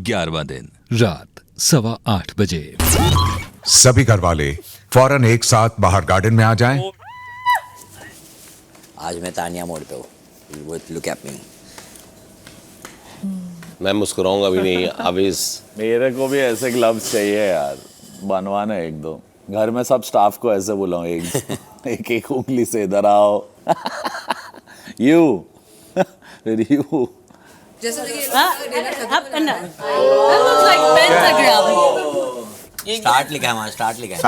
11वां दिन रात 8:15 बजे। सभी घर वाले फौरन एक साथ बाहर गार्डन में आ जाएं। आज मैं तानिया मोड़ पे हूँ। Look at me. मैं मुस्कुराऊंगा भी नहीं आवेश। मेरे को भी ऐसे ग्लव्स चाहिए यार, बनवाना एक दो। घर में सब स्टाफ को ऐसे बुलाऊं, एक एक उंगली से इधर आओ। यू यू स्टार्ट लिखा है वहाँ, स्टार्ट लिखा है।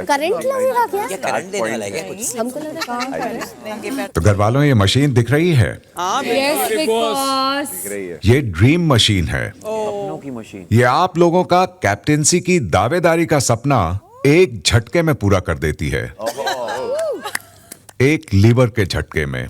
करंट लगेगा क्या? क्या करंट देने वाला है क्या कुछ? हमको लग रहा है करंट। तो घर वालों ये मशीन दिख रही है? Yes big boss. ये ड्रीम मशीन है। की मशीन। ये आप लोगों का कैप्टेंसी की दावेदारी का सपना एक झटके में पूरा कर देती है। एक लीवर के झटके में।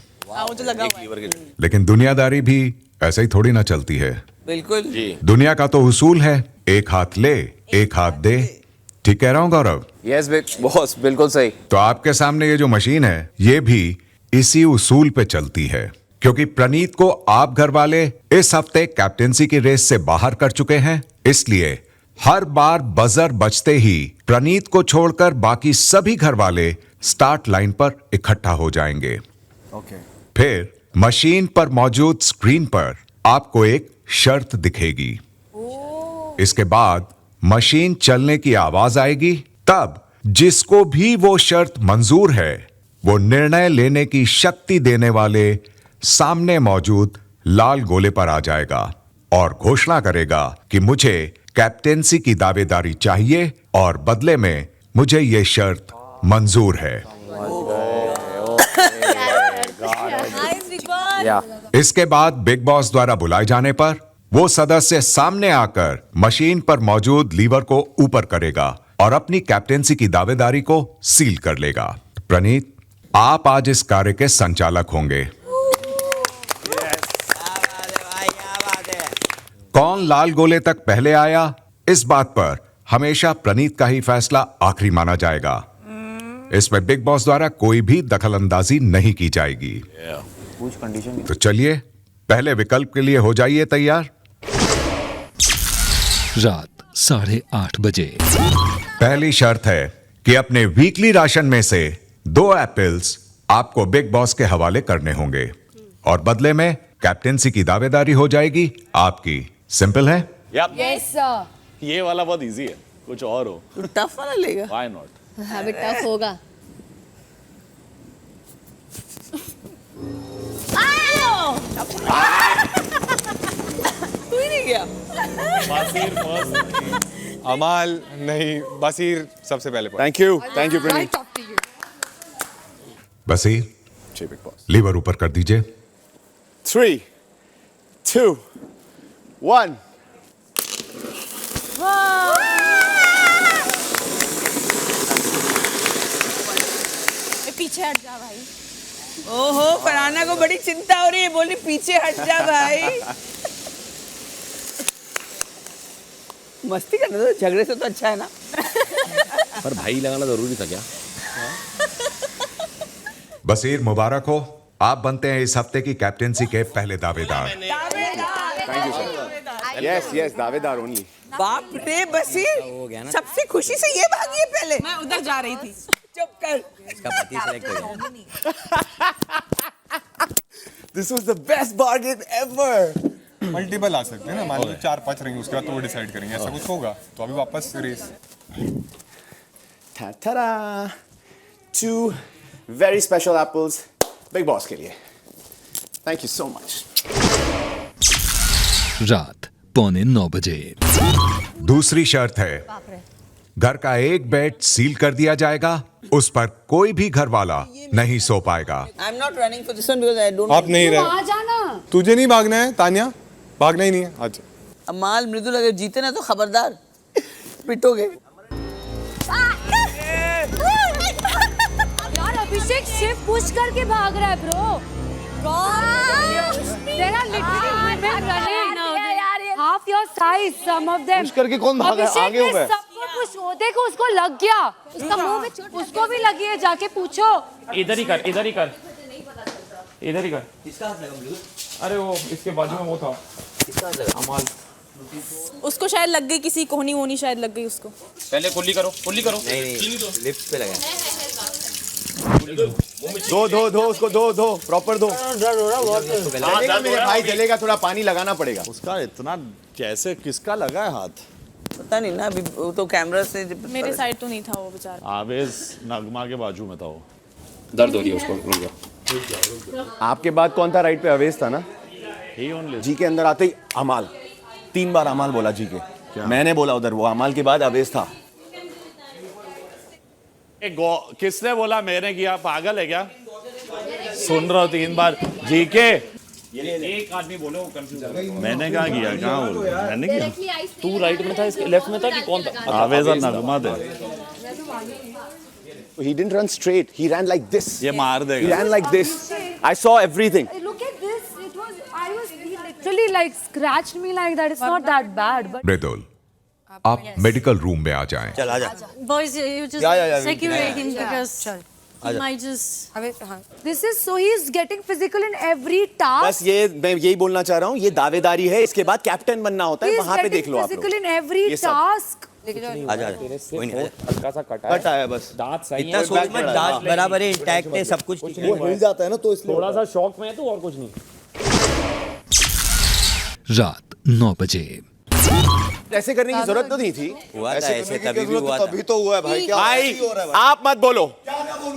लेकिन दुनियादारी भी ऐसे ही थोड़ी ना चलती है। बिल्कुल जी। दुनिया का तो उसूल है, एक हाथ ले एक हाथ दे। ठीक कह रहा हूं गौरव? यस बिग बॉस, बिल्कुल सही। तो आपके सामने ये जो मशीन है ये भी इसी उसूल पे चलती है, क्योंकि प्रणीत को आप घर वाले इस हफ्ते कैप्टेंसी की रेस से बाहर कर चुके हैं। इसलिए हर बार बजर बजते ही प्रणीत को छोड़कर बाकी सभी घर वाले स्टार्ट लाइन पर इकट्ठा हो जाएंगे। फिर मशीन पर मौजूद स्क्रीन पर आपको एक शर्त दिखेगी। इसके बाद मशीन चलने की आवाज आएगी। तब जिसको भी वो शर्त मंजूर है वो निर्णय लेने की शक्ति देने वाले सामने मौजूद लाल गोले पर आ जाएगा और घोषणा करेगा कि मुझे कैप्टेंसी की दावेदारी चाहिए और बदले में मुझे ये शर्त मंजूर है। इसके बाद बिग बॉस द्वारा बुलाए जाने पर वो सदस्य सामने आकर मशीन पर मौजूद लीवर को ऊपर करेगा और अपनी कैप्टेंसी की दावेदारी को सील कर लेगा। प्रणीत, आप आज इस कार्य के संचालक होंगे। कौन लाल गोले तक पहले आया, इस बात पर हमेशा प्रणीत का ही फैसला आखिरी माना जाएगा। इसमें बिग बॉस द्वारा कोई भी दखलंदाजी नहीं की जाएगी। तो चलिए पहले विकल्प के लिए हो जाइए तैयार। रात 8:30 बजे। पहली शर्त है कि अपने वीकली राशन में से 2 एप्पल्स आपको बिग बॉस के हवाले करने होंगे और बदले में कैप्टेंसी की दावेदारी हो जाएगी आपकी। सिंपल है? Yes sir. ये वाला बहुत इजी है, कुछ और हो। टफ वाला लेगा। Why not? हाँ भी टफ होगा। तू ही नहीं गया। अमाल नहीं, बसीर सबसे पहले। Thank you Praneet. Baseer, ji big Boss. Lever ऊपर कर दीजिए। 3, 2, 1। पीछे हट जा भाई। ओहो, फरहाना को बड़ी चिंता हो रही है, बोली पीछे हट जा भाई। मस्ती करने दो, झगड़े से तो अच्छा है ना। पर भाई लगाना जरूरी था क्या? बसीर, मुबारक हो, आप बनते हैं इस हफ्ते की कैप्टेंसी के पहले दावेदार। Thank you sir. यस दावेदार ओनली। बाप रे बसीर, सबसे खुशी से ये भागी है पहले। मैं उधर जा रही थी। चुप कर। इसका पति सेलेक्ट हो गया। This was the best bargain ever. Multiple आ सकते हैं ना, मान लो 4-5 रहेंगे, उसके बाद तो वो डिसाइड करेंगे ऐसा कुछ होगा तो अभी वापस race. Ta-da! 2 very special apples, Big Boss के लिए। Thank you so much. रात 8:45 बजे। दूसरी शर्त है, घर का एक बेड सील कर दिया जाएगा, उस पर कोई भी घर वाला नहीं सो पाएगा। I'm not running for this one because I don't. आप नहीं रहे, आ जाना। तुझे नहीं भागना है तानिया, भागना ही नहीं है आज। अमाल मृदुल अगर जीते ना तो खबरदार पिटोगे। यार अभिषेक सिर्फ पुश करके भाग रहा है bro. There are literally women running half your size, some of them. Push करके कौन भाग रहा है? आगे हूँ मैं। सबको पुश हो, देखो उसको लग गया, उसका मुंह में चोट, उसको भी लगी है, जाके पूछो। इधर ही कर। इधर ही कर। किसका हाथ लगा ब्लू? अरे वो इसके बाजू में वो था किसका हाथ लगा? अमाल। उसको शायद लग गई, किसी कोहनी वोनी शायद लग गई उसको। पहले कुल्ली करो, कुल्ली करो। नहीं लिफ्ट पे लगा। दो उसको दो प्रॉपर दो। चलेगा मेरे भाई, चलेगा, थोड़ा पानी लगाना पड़ेगा। उसका इतना कैसे किसका लगा है हाथ? पता नहीं ना, अभी वो तो कैमरा से मेरे साइड तो नहीं था वो बेचारा। आवेज नगमा के बाजू में था वो। दर्द हो रही है उसको, रुक जाओ। आपके बाद कौन था राइट पे? अवेश था ना? ही ओनली। जी के अंदर आते ही अमाल, 3 बार अमाल बोला जी के। मैंने बोला उधर, वो अमाल के बाद अवेश था। किसने बोला मैंने किया? पागल है क्या? सुन रहा हूँ 3 बार जी के। एक आदमी बोले वो कंफ्यूज है। मैंने कहाँ किया? कहाँ बोल? मैंने किया? तू राइट में था, इसके लेफ्ट में था कि कौन था? आवेज और नगमा थे। He didn't run straight. He ran like this. ये मार He देगा। ran like this. I saw everything. Look at this. It was. I was. He literally like scratched me like that. It's not that bad, but. मृदुल, आप medical room में आ जाएं। चल आजा। Boys, you just Yeah. secure him because he might just. This is so he's getting physical in every task. बस ये मैं यही बोलना चाह रहा हूँ, ये दावेदारी है, इसके बाद कैप्टन बनना होता है, He's वहाँ पे देख getting लो आप physical लोग। in every ये सब। task. आजा कोई नहीं। हल्का सा कटा है। कट आया बस। दांत सही इतना है। सोच मत, दांत बराबर है, इंटैक्ट है, सब कुछ ठीक वो है। हिल जाता है ना, तो इसलिए थोड़ा सा शॉक में है तो और कुछ नहीं। रात 9 बजे। ऐसे करने की जरूरत तो नहीं थी। हुआ था ऐसे ऐसे, करने की तभी भी जरूरत हुआ तो था। तभी तो हुआ है भाई। क्या भाई हो रहा है भाई? आप मत बोलो,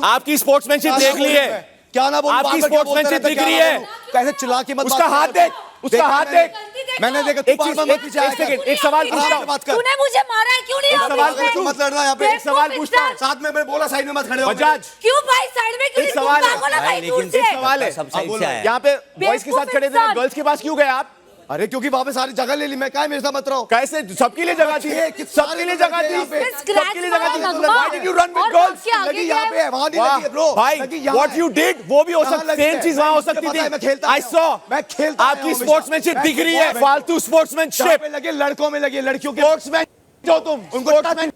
आपकी स्पोर्ट्समैनशिप देख ली है। क्या ना बोलूं? आपकी बार-बार क्या बोलते स्पोर्ट्समैनशिप रहते दिख हैं, रही क्या ना है। बोलूं? कैसे चिल्ला के मत उसका बात हाथ कर। देख, उसका देखा हाथ मैंने। देख। मैंने देखा, एक तू चीज, बार-बार पीछे आया एक सेकंड, एक सवाल पूछता हूँ। मत कर। तूने मुझे मारा है क्यों नहीं? एक सवाल ऑफिस में? तू मत लड़ना यहाँ पे। एक सवाल पूछता हूँ। साथ में मैं बोला साइड में मत खड़े हो। बजाज, क्यों भाई साइड में क्यों? एक सवाल है। भाई लेकिन से। एक सवाल है। सब साइड से आया है। यहाँ पे बॉयज के साथ खड़े थे, इंसान। गर्ल्स के पास क्यों गए आप? अरे क्योंकि वहाँ पे सारी जगह ले ली, मैं क्या मेरे साथ मत रहो। कैसे? सबके लिए जगह थी, सबके लिए जगह थी, सबके लिए जगह थी। Why did you run with girls? लगी यहाँ पे, वहाँ नहीं लगी है ब्रो। भाई, लगी यहाँ what है। you did, वो भी हो कहाँ सकता, लगी सेम है? चीज वहाँ हो मुझे सकती पता है, मैं थी। खेलता I आया saw, हूँ। मैं खेलता आया आपकी हूँ स्पोर्ट्समैनशिप हमेशा। दिख रही है, मैं- फालतू जहाँ स्पोर्ट्समैनशिप। पे लगे लड़कों में लगी, लड़कियों के स्पोर्ट्समैन जो तुम, उनको स्पोर्ट्समैन,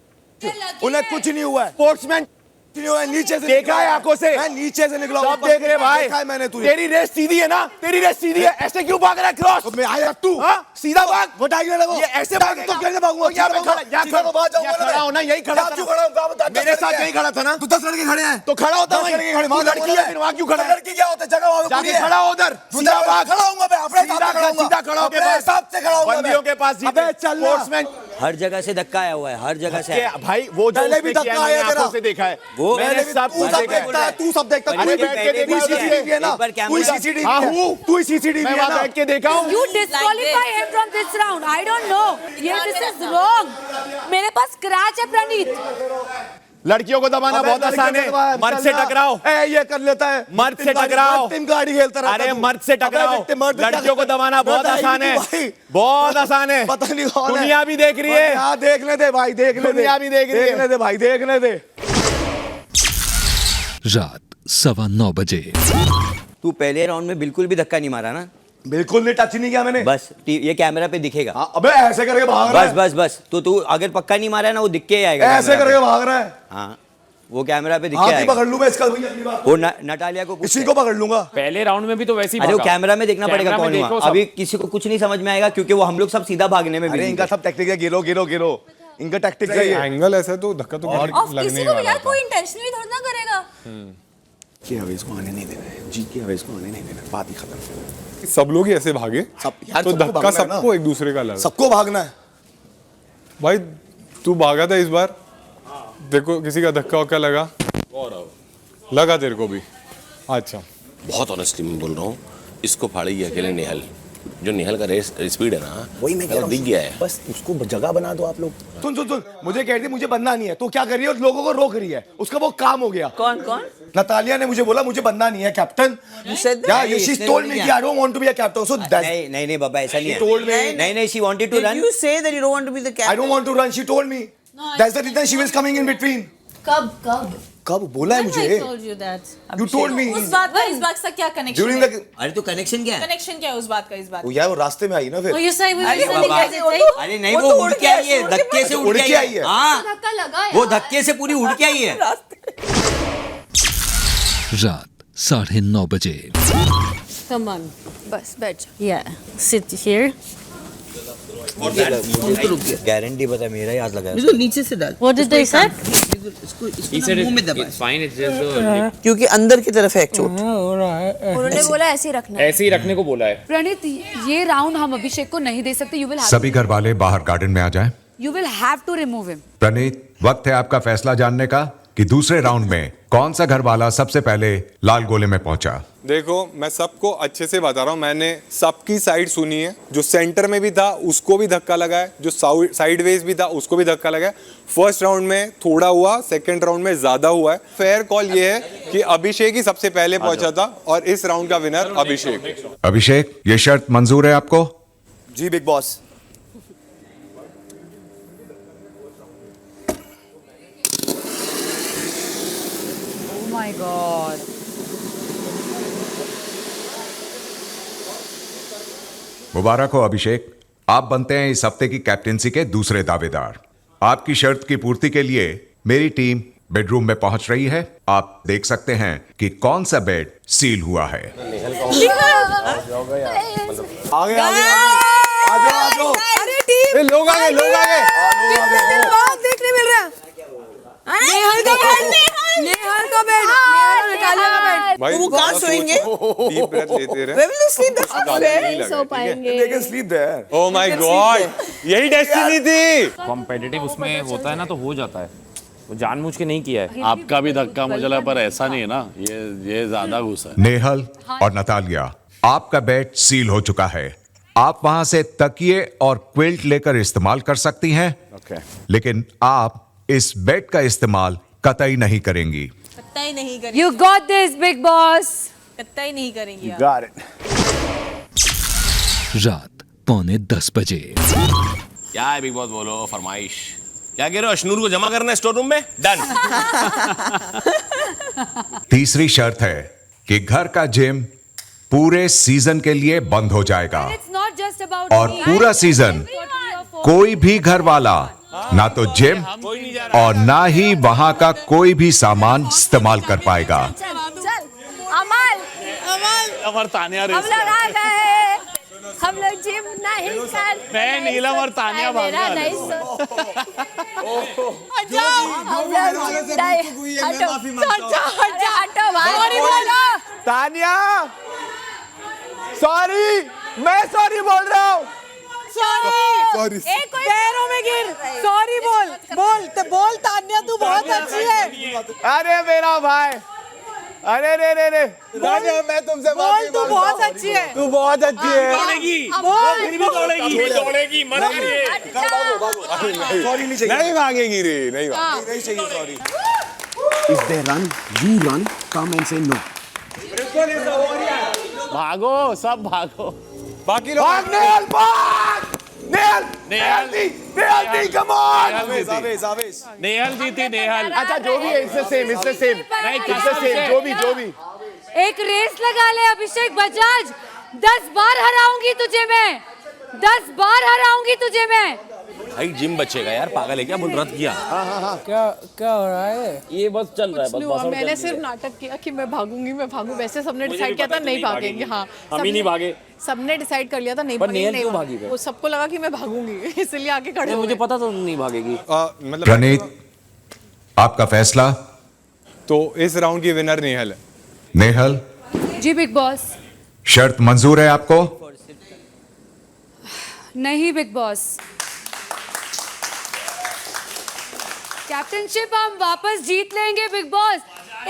उन्हें कुछ नहीं हुआ है, स्पोर्ट्समैन कुछ नहीं हुआ है, नीचे से देखा है आंखों से। मैं नीचे से निकला हूँ, सब देख रहे भाई। देखा है मैंने तुझे। तेरी रेस सीधी है ना, तेरी रेस सीधी है, ऐसे क्यों भाग रहा है क्रॉस? तो मैं आया तू हाँ? सीधा भाग। वो टाइगर है वो। ये ऐसे भागेगा। तो कैसे भागूंगा? यहाँ पे खड़ा, यहाँ सीधा तो भाग जाऊंगा यहाँ ना खड़ा मैं। होना, यही खड़ा यहाँ था क्यों ना। खड़ा हूँ? वहाँ पे मेरे साथ यही खड़ा था ना। तू 10 लड़के खड़े हैं। तो खड़ा होता दस वहीं। लड़के खड़े, वहाँ वहाँ लड़की है, फिर वहाँ क्यों खड़ा है? लड़की क्या होता है? जगह वहाँ पे पूरी जाके है। खड़ा हो उधर, सीधा भाग। खड़ा होऊंगा मैं, अपने हिसाब से खड़ा होऊंगा। सीधा खड़ा होके अपने बस। हिसाब से खड़ा होऊंगा मैं। बंदियों के पास जीते। अबे चल ना। स्पोर्ट्समैन हर जगह से धक्का आया हुआ है, हर जगह से आया है। भाई वो जो पहले भी उसने किया धक्का मैंने आया तेरा। आंखों से देखा है। वो मैंने सब तू कुछ सब देखा है। देखता है, तू सब देखता है। अरे तू ही बैठ के तू ही देखा है। CCTV है ना, एक बार तू ही कैमरा- CCTV हाँ है। हूँ, तू ही CCTV मैं है वहाँ ना। बैठ के देखा हूँ। You disqualify him from this round. I don't know. Yes, this is wrong. मेरे पास स्क्रैच है प्रणीत. लड़कियों को दबाना अबे बहुत लड़के आसान है, को दबा, मर्द चल से ना। टकराओ। ए, ये कर लेता है। मर्द से टकराओ। टीम गाड़ी खेलता रहता अरे तू। मर्द से टकराओ। अबे मर्द से लड़कियों को दबाना बहुत मर्द आसान है, भाई। बहुत आसान है। पता नहीं कौन है। दुनिया भी देख रही है। हाँ देखने दे भाई, देखने दे। दुनिया भी देख रही है। देखने दे भाई, देखने दे। रात 9:15 बजे। तू पहले राउंड में बिल्कुल भी धक्का नहीं मारा ना? बिल्कुल नहीं टच नहीं किया मैंने। बस ये कैमरा पे दिखेगा। हाँ, अबे ऐसे करके भाग रहा बस है। बस बस, तो तू अगर पक्का नहीं मारा है ना, वो दिख के ही आएगा। ऐसे कैमरा करके पे। भाग रहा है। हाँ, वो कैमरा पे दिख हाथ के ही आएगा। पकड़ लूं मैं इसका भैया, अगली बार। वो नटालिया को पूछ इसी को पकड़ लूंगा। पहले राउंड में भी तो वैसे ही अरे वो भागा। कैमरा में देखना पड़ेगा कैमरा में कौन देखो हुआ। सब। अभी किसी को कुछ नहीं समझ में आएगा, क्योंकि वो हम लोग सब सीधा भागने में अरे बिजी इनका थे। सब टैक्टिक है, गिरो गिरो गिरो। इनका टैक्टिक है ये। एंगल ऐसा तो धक्का तो लगने ही वाला था। कोई इंटेंशनली थोड़ा ना करेगा। के हवेस को आने नहीं देना है, जी के हवेस को आने नहीं देना है, बात ही खत्म। सब लोग ही ऐसे भागे, सब यार, तो सबको धक्का भागना है ना। सबको एक दूसरे का लगा। सबको भागना है। भाई तू भागा था इस बार, देखो किसी का धक्का वक्का लगा? लगा तेरे को भी? अच्छा, बहुत ऑनेस्टली मैं बोल रहा हूँ, इसको फाड़ेगी अकेले निहल। जो निहल का रेस स्पीड है ना, वही मैं कह रहा हूँ, दिख गया है। बस उसको जगह बना दो आप लोग। सुन सुन सुन, मुझे कह रही थी मुझे बनना नहीं है, तो क्या कर रही है? लोगों को रोक रही है, उसका वो काम हो गया। कौन कौन? नतालिया ने मुझे बोला मुझे बनना नहीं है कैप्टन। या नहीं, शी इसने टोल्ड बोल मी दिया। कि I don't want to be a captain, so that नहीं नहीं नहीं बाबा, ऐसा नहीं है। told me- नहीं नहीं, she wanted to run. You say that you don't want to be the captain. I don't want to run, she told me that's the reason she was coming in between. कब? कब बोला है मुझे? You told me उस बात का इस बात का क्या कनेक्शन during है? the अरे तो कनेक्शन क्या है? कनेक्शन क्या है उस बात का इस बात वो यार वो रास्ते में आई ना फिर। Oh, you say we अरे will बाबा, say it. अरे नहीं, वो उड़ के आई है, धक्के से उड़ के आई है। हाँ, धक्का लगा वो धक्के से पूरी उड़ के आई है। रात 9:30 बजे। Come on. बस बैठ जा। Yeah, sit here. गारंटी बता मेरा ही हाथ लगा है। बिल्कुल नीचे से डाल। What did they say? He said मुंह में दबा। it's fine, it's just the क्योंकि अंदर की तरफ है एक चोट। उन्होंने बोला ऐसे ही रखना है। ऐसे ही रखने को बोला है। प्रणीत ये राउंड हम अभिषेक को नहीं दे सकते। You will have सभी घर वाले बाहर गार्डन में आ जाएं। You will have to remove him. प्रणीत, वक्त है आपका फैसला जानने का कि दूसरे राउंड में कौन सा घर वाला सबसे पहले लाल गोले में पहुंचा। देखो मैं सबको अच्छे से बता रहा हूँ, मैंने सबकी साइड सुनी है। जो सेंटर में भी था उसको भी धक्का लगा है, जो साइडवेज भी था उसको भी धक्का लगा है। फर्स्ट राउंड में थोड़ा हुआ, सेकंड राउंड में ज्यादा हुआ है। फेयर कॉल ये है कि अभिषेक ही सबसे पहले पहुंचा था और इस राउंड का विनर अभिषेक। अभिषेक, ये शर्त मंजूर है आपको? जी big Boss. Oh my God. मुबारक हो अभिषेक, आप बनते हैं इस हफ्ते की कैप्टेंसी के दूसरे दावेदार। आपकी शर्त की पूर्ति के लिए मेरी टीम बेडरूम में पहुंच रही है। आप देख सकते हैं कि कौन सा बेड सील हुआ है। आगे आ जाओ। अरे टीम। लोग आ गए। कितने दिन बाद देखने मिल रहा है। नेहल का बेड। नेहल का बेड। नेहल निकालिया का बेड। भाई वो कहाँ सोएंगे? डीप ब्रेथ लेते रहे। Where will they sleep? That's not fair. सो पाएंगे। They can sleep there. Oh my God, यही डेस्टिनी थी। कॉम्पिटिटिव उसमें होता है ना तो हो जाता है। वो जानबूझ के नहीं किया है। आपका भी धक्का मुझे लगा, पर ऐसा नहीं है ना, ये ज्यादा गुस्सा है। नेहल और नतालिया, आपका बेड सील हो चुका है। आप वहां से तकिए और क्विल्ट लेकर इस्तेमाल कर सकती हैं, लेकिन आप इस बेड का इस्तेमाल कतई नहीं करेंगी। कत्ताई नहीं करेंगे। You got this, big boss. कत्ताई नहीं करेंगे। Got it. रात 9:45 बजे। क्या है बिग बॉस, बोलो फरमाइश। क्या कह रहे हो, अशनूर को जमा करना है स्टोर रूम में? डन। तीसरी शर्त है कि घर का जिम पूरे सीजन के लिए बंद हो जाएगा It's not just about और me. पूरा सीजन कोई भी घर वाला ना तो जिम और ना ही वहां का कोई भी सामान इस्तेमाल कर पाएगा। चल अमल नीलम और तानिया हम लोग आ गए। हम लोग जिम नहीं करते। मैं नीलम और तानिया भाग मेरा रहे नहीं हटो भाई। तानिया, सॉरी, मैं सॉरी बोल रहा हूँ। सॉरी। एक कोई पैरों में गिर। सॉरी बोल तान्या, तू बहुत अच्छी है। अरे मेरा भाई, अरे रे तानिया, मैं तुमसे बोल तू बहुत अच्छी है। तू बहुत अच्छी है। दौड़ेगी मत करिए। सॉरी नहीं चाहिए। नहीं मांगेगी रे, नहीं मांगेगी। नहीं चाहिए sorry. If they run, you run, come and say no. भागो, सब भागो। बाकी लोग भाग नेहल, भाग नेहल दी, come on। आवेश। नेहल जीती, नेहल। अच्छा जो भी है, इससे सेम नहीं, इससे सेम, जो भी। एक रेस लगा ले अभिषेक बजाज। 10 बार हराऊंगी तुझे मैं। 10 बार हराऊंगी तुझे मैं। भाई जिम बचेगा यार, पागल है क्या, बोल रद्द किया। क्या हो रहा है? ये बस चल रहा है। बस मैंने सिर्फ नाटक किया कि मैं भागूंगी। वैसे सबने डिसाइड किया था नहीं भागेंगे। हाँ, हम ही नहीं भागे। सबने डिसाइड कर लिया था नहीं पर भागेंगे। नेहल क्यों भागी फिर? वो सबको लगा कि मैं भागूंगी, इसलिए आके खड़े हो मुझे गए। पता था नहीं भागेगी। मतलब प्रणीत, आपका फैसला? तो इस राउंड की विनर नेहल है। नेहल, जी बिग बॉस। शर्त मंजूर है आपको? नहीं बिग बॉस। कैप्टनशिप हम वापस जीत लेंगे बिग बॉस।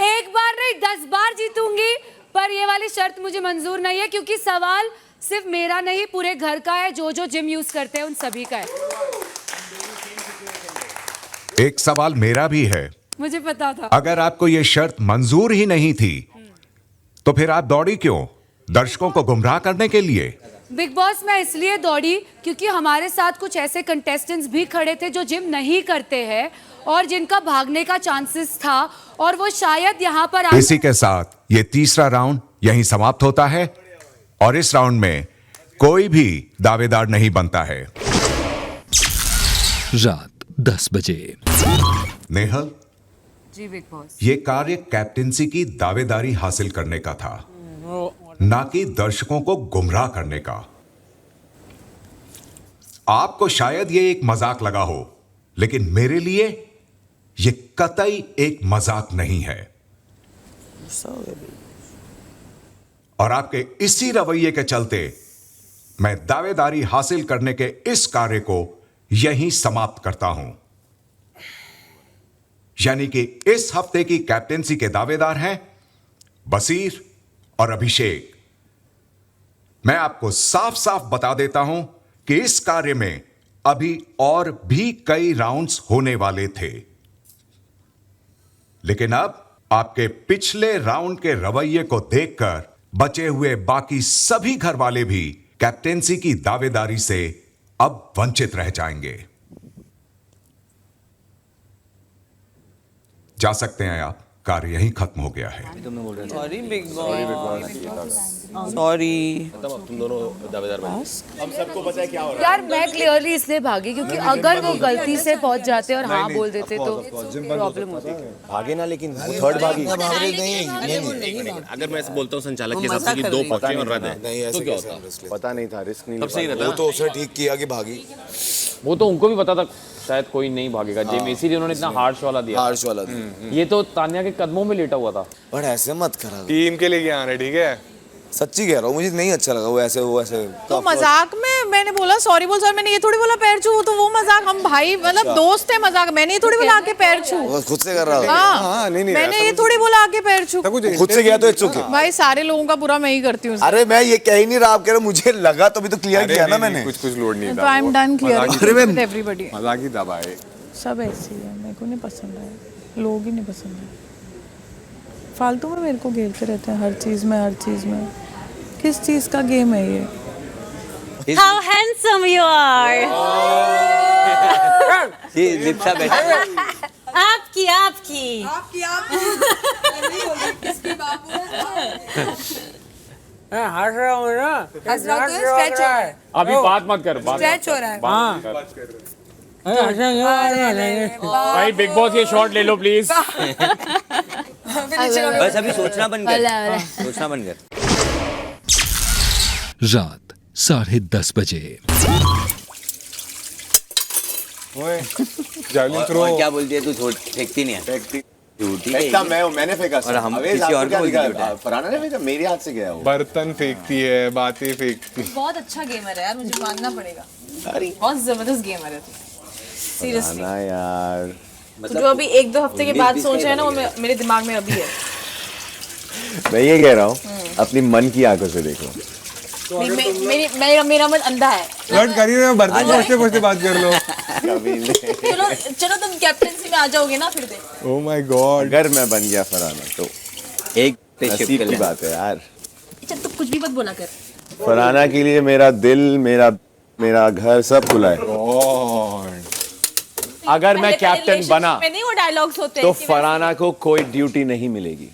एक बार नहीं 10 बार जीतूंगी, पर ये वाली शर्त मुझे मंजूर नहीं है, क्योंकि सवाल सिर्फ मेरा नहीं पूरे घर का है। जो जिम यूज करते हैं उन सभी का है। एक सवाल मेरा भी है। मुझे पता था। अगर आपको यह शर्त मंजूर ही नहीं थी तो फिर आप दौड़ी क्यों? दर्शकों को गुमराह करने के लिए? बिग बॉस मैं इसलिए दौड़ी क्योंकि हमारे साथ कुछ ऐसे कंटेस्टेंट्स भी खड़े थे जो जिम नहीं करते हैं और जिनका भागने का चांसेस था, और वो शायद यहाँ पर इसी के साथ ये तीसरा राउंड यहीं समाप्त होता है और इस राउंड में कोई भी दावेदार नहीं बनता है। रात 10 बजे। नेहल, जी बिग बॉस। ये कार्य कैप्टेंसी की दावेदारी हासिल करने का था, ना कि दर्शकों को गुमराह करने का। आपको शायद ये एक मजाक लगा हो, लेकिन मेरे लिए ये कतई एक मजाक नहीं है। और आपके इसी रवैये के चलते मैं दावेदारी हासिल करने के इस कार्य को यहीं समाप्त करता हूं। यानी कि इस हफ्ते की कैप्टेंसी के दावेदार हैं बसीर और अभिषेक। मैं आपको साफ साफ बता देता हूं कि इस कार्य में अभी और भी कई राउंड्स होने वाले थे, लेकिन अब आपके पिछले राउंड के रवैये को देखकर बचे हुए बाकी सभी घर वाले भी कैप्टेंसी की दावेदारी से अब वंचित रह जाएंगे। जा सकते हैं आप, कार्य यहीं खत्म हो गया है। Sorry big boss, sorry. तुम दोनों दावेदार बने। हम सबको पता है क्या हो रहा यार मैं क्लियरली इसलिए भागी क्योंकि अगर वो गलती से पहुंच जाते और हाँ बोल देते तो प्रॉब्लम होती। भागे ना, लेकिन थर्ड भागी नहीं, अगर मैं ऐसे बोलता हूँ संचालक के हिसाब से कि 2 पक्के और रद्द है, तो क्या होता? पता नहीं था, रिस्क नहीं तब सही रहता। वो तो उसने ठीक किया कि भागी। वो तो उनको भी पता था शायद कोई नहीं भागेगा, जेम इसीलिए उन्होंने इतना हार्श वाला दिया। हार्श वाला ये तो तान्या के कदमों में लेटा हुआ था। पर ऐसे मत करा, टीम के लिए आ रहे, ठीक है? सच्ची कह रहा हूँ, मुझे नहीं अच्छा लगा वो ऐसे तो मजाक में मैंने बोला सॉरी बोल सर, मैंने ये थोड़ी बोला पैर छू, तो वो मजाक हम भाई मतलब दोस्त है मजाक, मैंने ये थोड़ी बोला आके पैर छू। वो खुद से कर रहा था। हाँ, मैंने ये थोड़ी बोला आके पैर छू। खुद से गया तो एक चुके। भाई सारे लोगों का बुरा मैं ही करती हूँ। अरे मैं ये कह ही नहीं रहा, आप कह रहे मुझे लगा, तभी तो क्लियर किया ना मैंने। कुछ लोड नहीं तो था। I am done clear with everybody. मजाक ही था भाई। सब ऐसे ही है, मेरे को नहीं पसंद है, लोग ही नहीं पसंद है, फालतू में मेरे को घेरते रहते हैं हर चीज में। किस चीज का गेम है ये? How handsome you are! ये लिप्सा बैठी। आपकी किसकी बाबू? हंस रहा हूँ ना। हंस रहा हूँ तो स्ट्रेच हो रहा है। अभी बात मत कर, बात स्ट्रेच हो रहा है। भाई बिग बॉस ये शॉट ले लो प्लीज। बस अभी सोचना बंद कर, सोचना बंद कर। रात 10:30 बजे। Javelin throw. और क्या बोलती है तू? फेंकती नहीं है। झूठी है। फेंकता मैं हूँ, मैंने फेंका। और हम किसी और को बोलते हैं। फरहाना ने फेंका, मेरे हाथ से गया वो। बर्तन फेंकती है, बातें फेंकती। बहुत अच्छा गेमर है यार, मुझे मानना पड़ेगा। बहुत जबरदस्त गेमर है सीरियसली यार। जो अभी 1-2 हफ्ते के बाद सोच रहे हैं ना, वो मेरे दिमाग में अभी है। मैं ये कह रहा हूँ, अपनी मन की आंखों से देखो। मेरा मन अंधा है। फ्लर्ट कर ही रहे हो, बर्तन पहुंचते बात कर लो। चलो तुम कैप्टेंसी में आ जाओगे ना फिर देख। Oh my God. अगर मैं बन गया फरहाना तो एक नसीब की बात है यार। चल तू कुछ भी मत बोला कर। फरहाना के लिए मेरा दिल, मेरा घर सब खुला है। अगर मैं कैप्टन बना नहीं वो डायलॉग्स होते तो फरहाना को कोई ड्यूटी नहीं मिलेगी।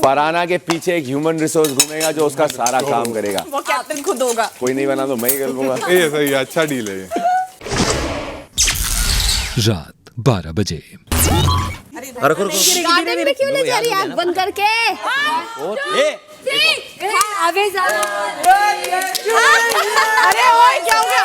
फरहाना के पीछे एक ह्यूमन रिसोर्स घूमेगा जो उसका सारा काम करेगा। वो कैप्टन खुद होगा। कोई नहीं बना तो मैं ही कर लूंगा। ये सही है, अच्छा डील है। रात 12 बजे। गार्डन में क्यों ले जा रही है आँख बंद करके? आगे जा। अरे ओए क्या हो गया?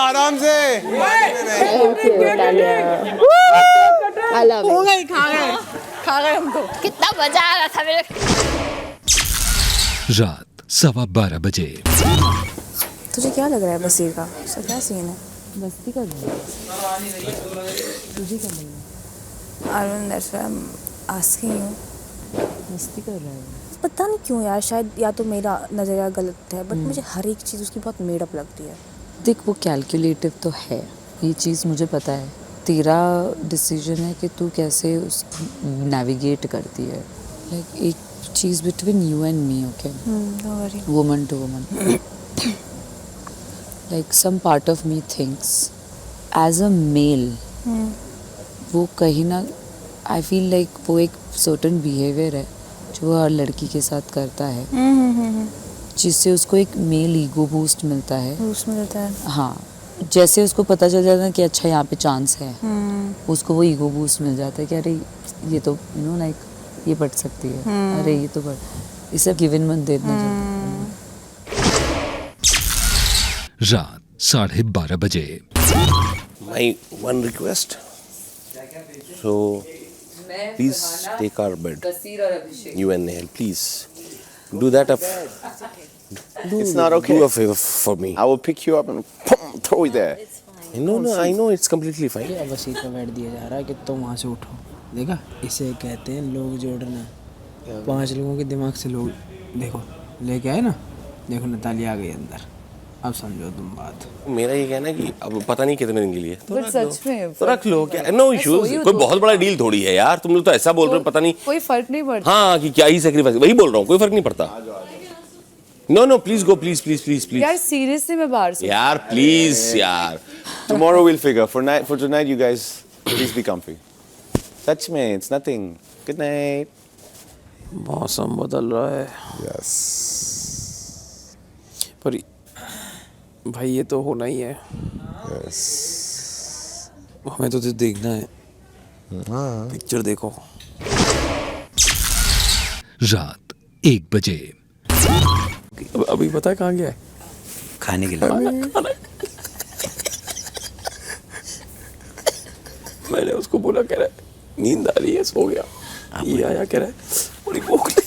आराम से। खा गए हम तो। कितना मजा आ रहा था मेरे। रात 12:15 बजे। तुझे क्या लग रहा है बसीर का? उसका क्या सीन है? मस्ती कर रही है। तुझे क्या लग रहा है? Arun that's why I am asking you. मस्ती कर रहा है। पता नहीं क्यों यार, शायद या तो मेरा नज़रिया गलत है, बट मुझे हर एक चीज़ उसकी बहुत मेड अप लगती है। देख वो कैलकुलेटिव तो है, ये चीज़ मुझे पता है, तेरा डिसीजन है कि तू कैसे उसको नेविगेट करती है. लाइक एक चीज़ between you and me, okay, woman to woman. Like some part of me thinks as a male वो कहीं ना, आई फील लाइक वो एक सर्टन बिहेवियर है जो वो हर लड़की के साथ करता है, जिससे उसको एक मेल ईगो बूस्ट मिलता है. हाँ, जैसे उसको पता चल जाता है कि अच्छा यहाँ पे चांस है, उसको वो ईगो बूस्ट मिल जाता है कि अरे ये तो यू नो लाइक ये बढ़ सकती है, अरे ये तो बढ़, इसे गिवन मत देना चाहिए. रात 12:30 बजे. My one request. So, please take our bed. You and Nehal, please. Do that up. It's not okay. Do a favor for me. I will pick you up and throw you there. No, I know it's completely fine. अब वसीर का बैठ दिया जा रहा है कि तुम वहाँ से उठो. देखा, इसे कहते हैं लोग जोड़ना. 5 लोगों के दिमाग से लोग देखो लेके आए ना. देखो नताली आ गई अंदर. अब समझो तुम बात. मेरा ये कहना है कि अब पता नहीं कितने दिन के लिए बट सच में तो रख लो. क्या नो इश्यूज, कोई बहुत बड़ा डील थोड़ी है यार. तुम लोग तो ऐसा बोल रहे हो, पता नहीं कोई फर्क नहीं पड़ता. हाँ कि क्या ही सेक्रीफाइस, वही बोल रहा हूँ, कोई फर्क नहीं पड़ता. नो प्लीज गो, प्लीज यार सीरियसली मैं बाहर से यार प्लीज यार. Tomorrow we'll figure. For tonight, you guys please be comfy. Touch me. It's nothing. Good night. मौसम बदल रहा है. Yes. पर भाई ये तो होना ही है. Yes. हमें तो देखना है. पिक्चर देखो. रात 1 बजे. अभी पता है कहाँ गया है? खाने के लिए. मैंने उसको बोला, कह रहा है नींद आ रही है, सो गया. ये आया कह रहा है बड़ी भूख लगी.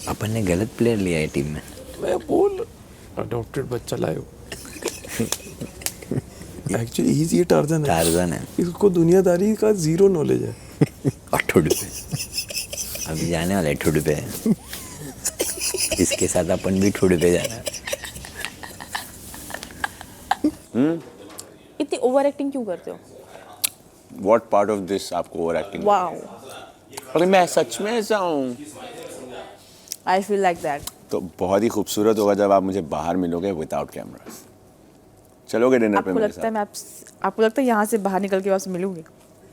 अपन ने गलत प्लेयर लिया है टीम में. मैं बोल अडॉप्टेड बच्चा लायो. एक्चुअली ही ये टार्जन है. इसको दुनियादारी का 0 नॉलेज है. और ठुड पे अभी जाने वाला है. ठुड पे इसके साथ अपन भी ठुड पे जाना है. इतनी ओवर एक्टिंग क्यों करते हो? What part of this आपको overacting? वाओ, अरे मैं सच में ऐसा हूँ. I feel like that. तो बहुत ही खूबसूरत होगा जब आप मुझे बाहर मिलोगे विदाउट कैमरा. चलोगे डिनर पे मेरे साथ? आपको लगता है यहाँ से बाहर निकल के वापस मिलूंगी?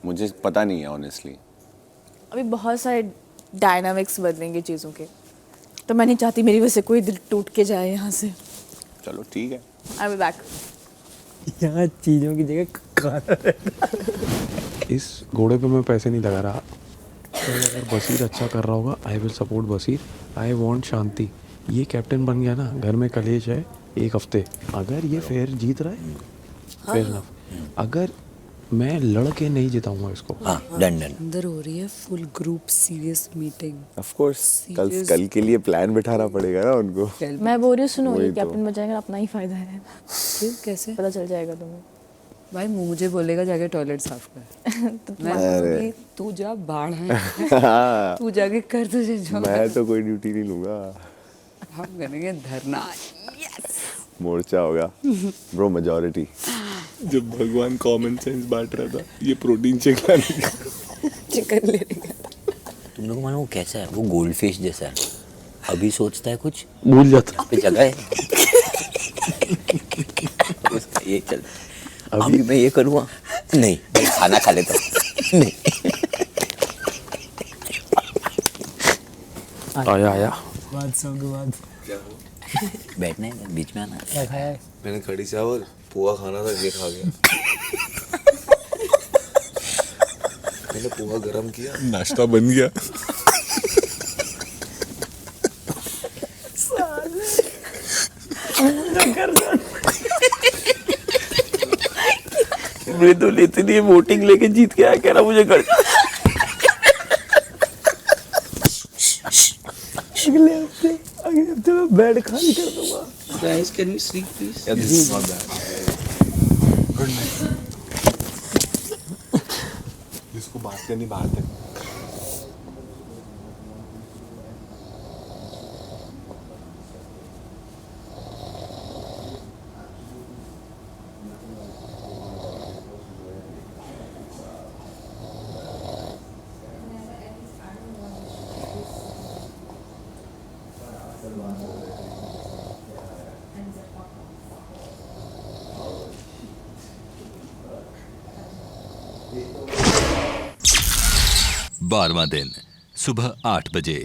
मुझे पता नहीं है ऑनेस्टली. अभी बहुत सारे डायनामिक्स बदलेंगे चीज़ों के, तो मैं नहीं चाहती मेरी वजह से कोई दिल टूट के जाए यहाँ से. चलो ठीक है. I will back. यहाँ चीज़ों की जगह खाना. इस घोड़े पे मैं पैसे नहीं लगा रहा. तो अगर बसीर अच्छा कर रहा होगा, I will support Basir. I want शांति. ये कैप्टन बन गया ना, घर में कलेश है 1 हफ्ते. अगर ये फेयर जीत रहा है, फेयर इनफ. अगर मैं लड़ के नहीं जिताऊंगा इसको. डन. अंदर हो रही है full group serious meeting. Of course कल के लिए प्लान बिठाना पड़ेगा ना उनको. मैं बोल रही हूँ, सुनो, वही ये तो. कैप्टन बचाएगा अपना ही फायदा है. फिर कैसे पता चल जाएगा तुम्हें? भाई मुझे बोलेगा जाके टॉयलेट साफ कर. मैं अरे. बोलूंगी, तू जा बाढ़ है. तू जाके कर, तुझे जो मैं तो कोई ड्यूटी नहीं लूंगा. हम करेंगे धरना. मोर्चा होगा ब्रो. मेजॉरिटी. जब भगवान कॉमन सेंस बांट रहा था, ये प्रोटीन शेक लाने का. चिकन लेने का. तुम लोग मानो वो कैसा है? वो गोल्ड फिश जैसा है. अभी सोचता है कुछ, भूल जाता. पे जगह है. उसका ये चल. अभी मैं ये करूँगा नहीं, मैं खाना खा लेता हूँ. नहीं. आया. बाद सौ के बाद बैठना है बीच में आना. क्या खाया है? मैंने कड़ी चावल पोहा खाना था, ये खा गया. मैंने पोहा गरम किया, नाश्ता बन गया. मृदुल इतनी वोटिंग लेके जीत के आया, कह रहा मुझे घर. अगले हफ्ते मैं बेड खाली कर दूंगा. Guys, can we sleep please? Yeah, this is not bad. Good night. इसको बात करनी बाहर तक. 12वां दिन सुबह 8 बजे।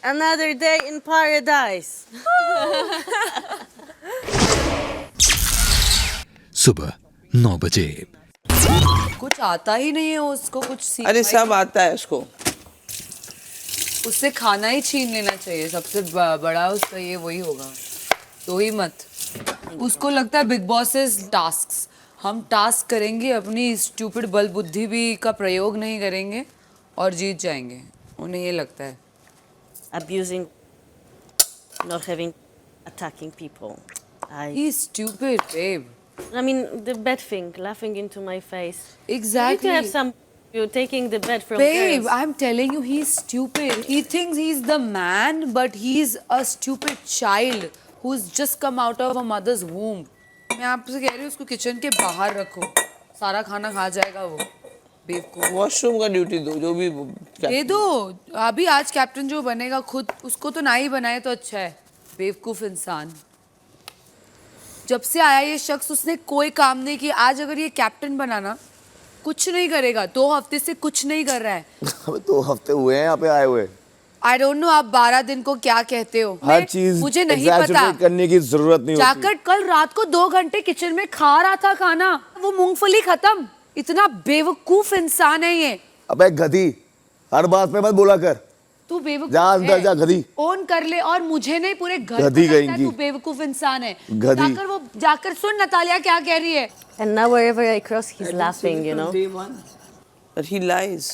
Another day in paradise. सुबह 9 बजे। कुछ आता ही नहीं है उसको, कुछ सीखना अरे ही सब आता है उसको। उससे खाना ही छीन लेना चाहिए, सबसे बड़ा उसका ये वही होगा। तो ही मत, उसको लगता है बिग बॉस इज टास्क्स, हम टास्क करेंगे, अपनी स्टूपिड बल बुद्धि भी का प्रयोग नहीं करेंगे और जीत जाएंगे, उन्हें ये लगता है। Abusing, not having, attacking people. He's stupid, babe. I mean, the bed thing, laughing into my face. Exactly. You need to have some. You're taking the bed from Babe, girls. I'm telling you, he's stupid. He thinks he's the man, but he's a stupid child who's just come out of a mother's womb. मैं आपसे कह रही हूँ, उसको kitchen के बाहर रखो, सारा खाना खा जाएगा वो। बेवकूफ। वॉशरूम का ड्यूटी दो, जो भी दे दो। अभी आज कैप्टन जो बनेगा खुद उसको तो ना ही बनाए तो अच्छा है। बेवकूफ इंसान। जब से आया ये शख्स उसने कोई काम नहीं किया। आज अगर ये कैप्टन बनाना कुछ नहीं करेगा। 2 हफ्ते से कुछ नहीं कर रहा है। अब 2 हफ्ते हुए हैं यहाँ पे आए हुए। आई डोंट नो आप 12 दिन को क्या कहते हो। हर चीज मुझे नहीं पता करने की जरूरत नहीं होती। जाकर कल रात को 2 घंटे किचन में खा रहा था खाना, वो मूंगफली खत्म। इतना बेवकूफ इंसान है ये। अबे गधी, हर बात पे मत बोला कर। तू बेवकूफ जा अंदर जा गधी। ओन कर ले, और मुझे नहीं पूरे घर गधी को लगता है गई तू बेवकूफ इंसान है। गधी। जाकर सुन नतालिया क्या कह रही है। And now wherever I cross, he's laughing, you know. But he lies.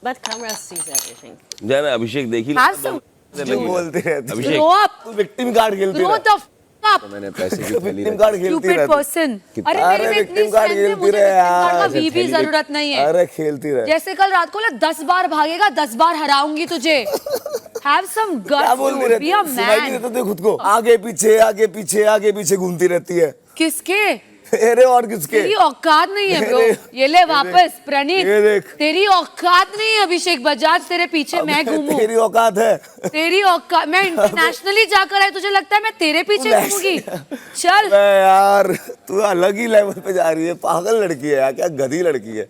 But camera sees everything. जाना अभिषेक देखी। Have some- जो बोलते रहते। अभिषेक। Grow up. तू विक्टिम कार्ड खेलती Grow है। the f- up. तो मैंने पैसे की थैली विक्टिम कार्ड खेलती Stupid रहती। person. अरे मेरे में इतनी विक्टिम कार्ड strength है, खेलती मुझे रहे victim card का यार। भी जरूरत नहीं है। अरे खेलती रहे। जैसे कल रात को 10 बार भागेगा, 10 बार हराऊंगी तुझे। Have some guts. क्या बोलती रहती Be a है? सुनाई नहीं man. देता तुझे खुद को? आगे पीछे आगे पीछे आगे पीछे घूमती रहती है। किसके? अरे और किसके? तेरी औकात नहीं है ब्रो। ये ले वापस प्रणीत। ये देख। तेरी औकात नहीं है अभिषेक बजाज, तेरे पीछे मैं घूमूं। तेरी औकात है। तेरी औकात, मैं इंटरनेशनली जाकर है, तुझे लगता है मैं तेरे पीछे घूमूंगी? चल। मैं यार तू अलग ही लेवल पे जा रही है। पागल लड़की है यार, क्या गधी लड़की है।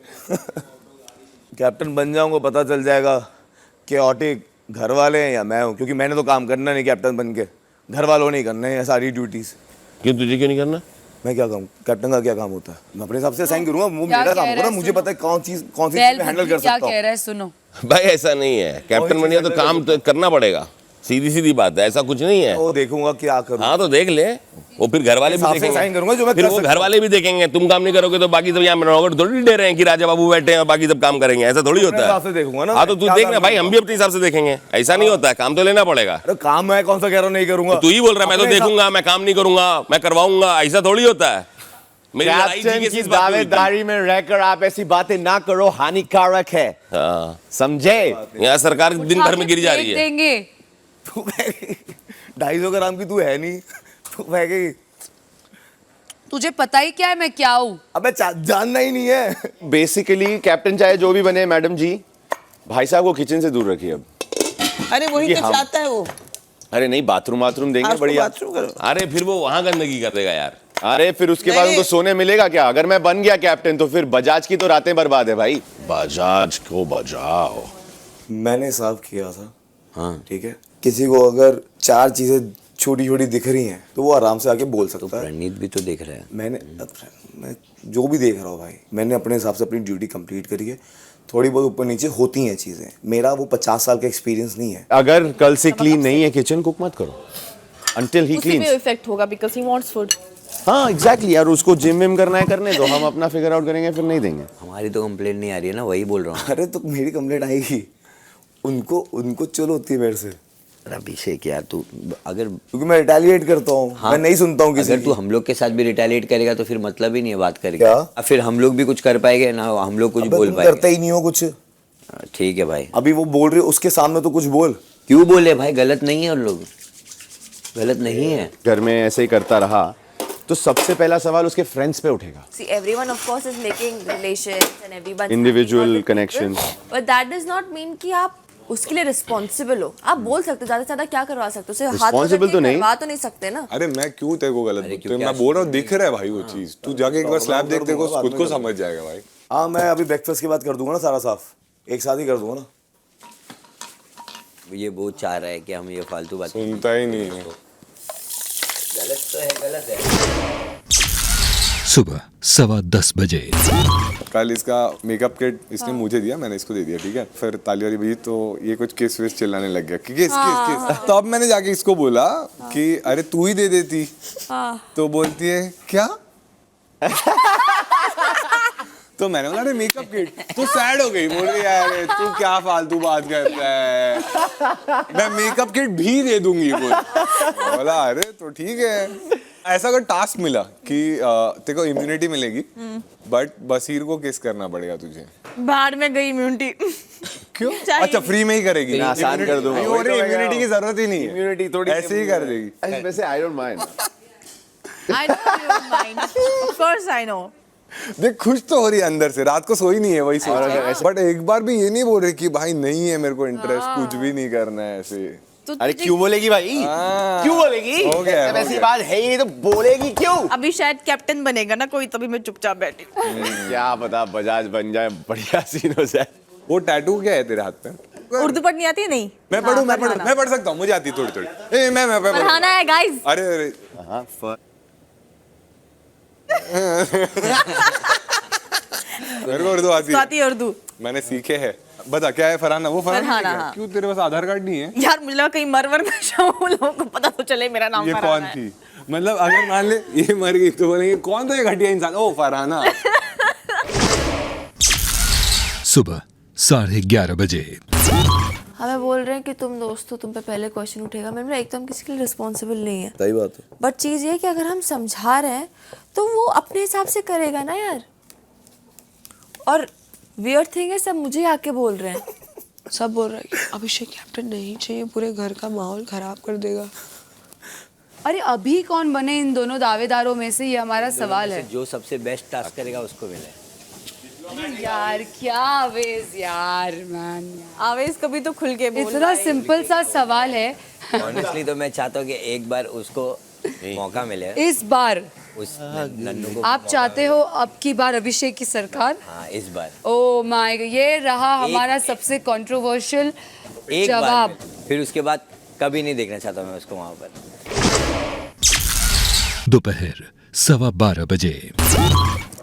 कैप्टन बन जाऊंगा पता चल जाएगा केओटिक घर वाले हैं या मैं हूँ, क्योंकि मैंने तो काम करना नहीं कैप्टन बन के, घर वालों नहीं करना है सारी ड्यूटीज। क्यों तुझे क्यों नहीं करना? मैं क्या काम, कैप्टन का क्या काम होता है? मैं अपने हिसाब से साइन करूंगा, वो मेरा काम होगा ना, मुझे पता है कौन सी चीज हैंडल कर सकता हूं। क्या कह रहा है सुनो। भाई ऐसा नहीं है, कैप्टन बन गया तो काम तो करना पड़ेगा, सीधी सीधी बात है, ऐसा कुछ नहीं है। वो देखूंगा क्या करूं। हाँ तो देख ले, वो फिर घर वाले भी देखेंगे, साइन करूंगा जो मैं फिर कर वो सकता घर वाले भी देखेंगे। तुम काम नहीं करोगे तो बाकी सब यहाँ मनोहर थोड़ी दे रहे हैं कि राजा बाबू बैठे हैं और बाकी सब काम करेंगे, ऐसा थोड़ी होता हिसाब से है। देखूंगा ना। हाँ तो तू देखना भाई, हम भी अपने हिसाब से देखेंगे, ऐसा नहीं होता है, काम तो लेना पड़ेगा। अरे काम मैं कौन सा कह रहा हूँ नहीं करूंगा। तू ही बोल रहा है मैं तो देखूंगा, मैं काम नहीं करूंगा, मैं करवाऊंगा, ऐसा थोड़ी होता है। मेरी लड़ाई कैप्टन की दावेदारी में रहकर आप ऐसी बातें ना करो, हानिकारक है। हाँ समझे? यहाँ सरकार दिन भर में गिर जा रही है। देंगे 250 ग्राम की तू है नहीं, तू फेंकेगी। तुझे पता ही क्या है मैं क्या हूँ? अबे जानना ही नहीं है। बेसिकली कैप्टन चाहे जो भी बने मैडम जी, भाई साहब को किचन से दूर रखिए अब। अरे वही तो चाहता है वो। अरे नहीं, बाथरूम देंगे बढ़िया। अरे फिर वो वहां गंदगी कर देगा यार। अरे फिर उसके बाद उनको सोने मिलेगा क्या? अगर मैं बन गया कैप्टन तो फिर बजाज की तो रातें बर्बाद है भाई। बजाज को बजाओ। मैंने साफ किया था, हाँ ठीक है। किसी को अगर 4 चीजें छोटी छोटी दिख रही हैं तो वो आराम से आके बोल सकता है। प्रणीत भी तो देख रहा है। मैं जो भी देख रहा हूँ भाई, मैंने अपने हिसाब से अपनी ड्यूटी कंप्लीट करी है। थोड़ी बहुत ऊपर नीचे होती हैं चीज़ें, मेरा वो 50 साल का एक्सपीरियंस नहीं है। अगर कल से क्लीन नहीं है किचन, कुक मत करो until he उसी cleans। पे इफेक्ट होगा because he wants food। हाँ एग्जैक्टली यार, उसको जिम विम करना है करने दो, हम अपना फिगर आउट करेंगे, फिर नहीं देंगे। हमारी तो कंप्लेंट नहीं आ रही है ना, वही बोल रहा हूँ। अरे तो मेरी कंप्लेंट आएगी, उनको चलो होती है मेरे से। अभिषेक यार तू अगर, क्योंकि मैं रिटेलिएट करता हूँ। हाँ, मैं नहीं सुनता हूँ किसी अगर तू हम लोग के साथ भी रिटेलिएट करेगा तो फिर मतलब ही नहीं है बात करेगा। क्या फिर हम लोग भी कुछ कर पाएंगे ना, हम लोग कुछ बोल पाएंगे? करते ही नहीं हो कुछ। ठीक है भाई, अभी वो बोल रही है उसके सामने तो कुछ बोल। क्यों बोले भाई, गलत नहीं है, उन लोग गलत नहीं है। घर में ऐसे ही करता रहा तो सबसे पहला सवाल उसके फ्रेंड्स पे उठेगा। See, everyone of course is making relations and everyone Individual connections. But that does not mean कि आप उसके लिए रिस्पॉन्सिबल हो। आप बोल सकते हो, ज्यादा से ज्यादा क्या करवा सकते हो, उसे हाथ Responsible तो नहीं। करवा तो नहीं सकते ना। अरे मैं क्यों तेरे को गलत बोलता हूँ? मैं बोल रहा हूँ दिख रहा है भाई वो चीज, तू जाके एक बार स्लैब देख, तेरे को खुद को समझ जाएगा भाई। हाँ मैं अभी ब्रेकफास्ट के बाद कर दूंगा ना सारा साफ, एक साथ ही कर दूंगा ना। ये बहुत चाह रहा है कि हम ये फालतू बात सुनता ही नहीं है। गलत तो है, गलत है। सुबह 10:15 बजे। कल इसका मेकअप किट इसने मुझे दिया, मैंने इसको दे दिया, ठीक है। फिर ताली वाली बजी तो ये कुछ किस विस चिल्लाने लग गया कि किस। तो अब मैंने जाके इसको बोला कि अरे तू ही दे देती। तो बोलती है क्या? तो मैंने बोला अरे मेकअप किट, तो सैड हो गई, बोल रही है तू क्या फालतू बात करता है, मैं मेकअप किट भी दे दूंगी। बोला अरे तो ठीक है। ऐसा अगर टास्क मिला कि तेरे को इम्यूनिटी मिलेगी बट बसीर को किस करना पड़ेगा तुझे, बाहर में गई इम्यूनिटी। क्यों? अच्छा फ्री में ही करेगी, आसान कर दूंगा। इम्यूनिटी की जरूरत ही नहीं है, इम्यूनिटी थोड़ी ऐसे ही कर देगी। वैसे I don't mind. I know you don't mind. Of course I know. देख खुश तो हो रही है अंदर से, रात को सोई नहीं है वही सोच रही है। बट एक बार भी ये नहीं बोल रही कि भाई नहीं है मेरे को इंटरेस्ट, कुछ भी नहीं करना है ऐसे। अरे क्यों बोलेगी भाई, क्यों बोलेगी? हो गया, ऐसी बात है ही नहीं तो बोलेगी क्यों? अभी शायद कैप्टन बनेगा ना कोई, तभी मैं चुपचाप बैठी। क्या पता बजाज बन जाए, बढ़िया सीन हो जाए। वो टैटू क्या है तेरे हाथ पे? उर्दू पढ़नी आती है? नहीं मैं पढ़ूं, मैं पढ़ सकता हूँ, मुझे आती है थोड़ी थोड़ी। मैं पढ़ाना है गाइस। अरे मेरे को उर्दू आती है। उर्दू मैंने सीखे है। बता क्या है? फरहाना। वो फरहाना फरहाना, है क्या? हाँ। क्यों तेरे पास आधार कार्ड नहीं है? यार मुझे लगा कहीं मरवर में जाऊं, लोगों को पता तो चले मेरा नाम ये फरहाना कौन है। थी? मतलब अगर मान ले ये मर गई तो बोलेंगे कौन था ये घटिया इंसान? ओ फरहाना। सुबह 11:30 बजे। हमें बोल रहे हैं कि तुम दोस्त हो, तुम पे पहले क्वेश्चन उठेगा। मैंने बोला एकदम किसी के लिए रिस्पॉन्सिबल नहीं है। सही बात है। बट चीज़ ये है कि अगर हम समझा रहे हैं तो वो अपने हिसाब से करेगा ना यार। और वियर्ड थिंग है, सब मुझे आके बोल रहे हैं। सब बोल रहे हैं कि अभिषेक कैप्टन नहीं चाहिए, पूरे घर का माहौल खराब कर देगा। अरे अभी कौन बने इन दोनों दावेदारों में से, ये हमारा सवाल है। जो सबसे बेस्ट टास्क करेगा उसको मिले। यार क्या आवेश यार, मैन आवेश कभी तो खुल के बोल। इतना सिंपल सा सवाल है। ऑनेस्टली तो मैं चाहता हूँ कि एक बार उसको मौका मिले। इस बार उस नन्नू को आप चाहते हो अब की बार अभिषेक की सरकार? हाँ इस बार। ओ माय गॉड, ये रहा हमारा सबसे कंट्रोवर्शियल जवाब। फिर उसके बाद कभी नहीं देखना चाहता मैं उसको वहाँ पर। दोपहर 12:15 बजे।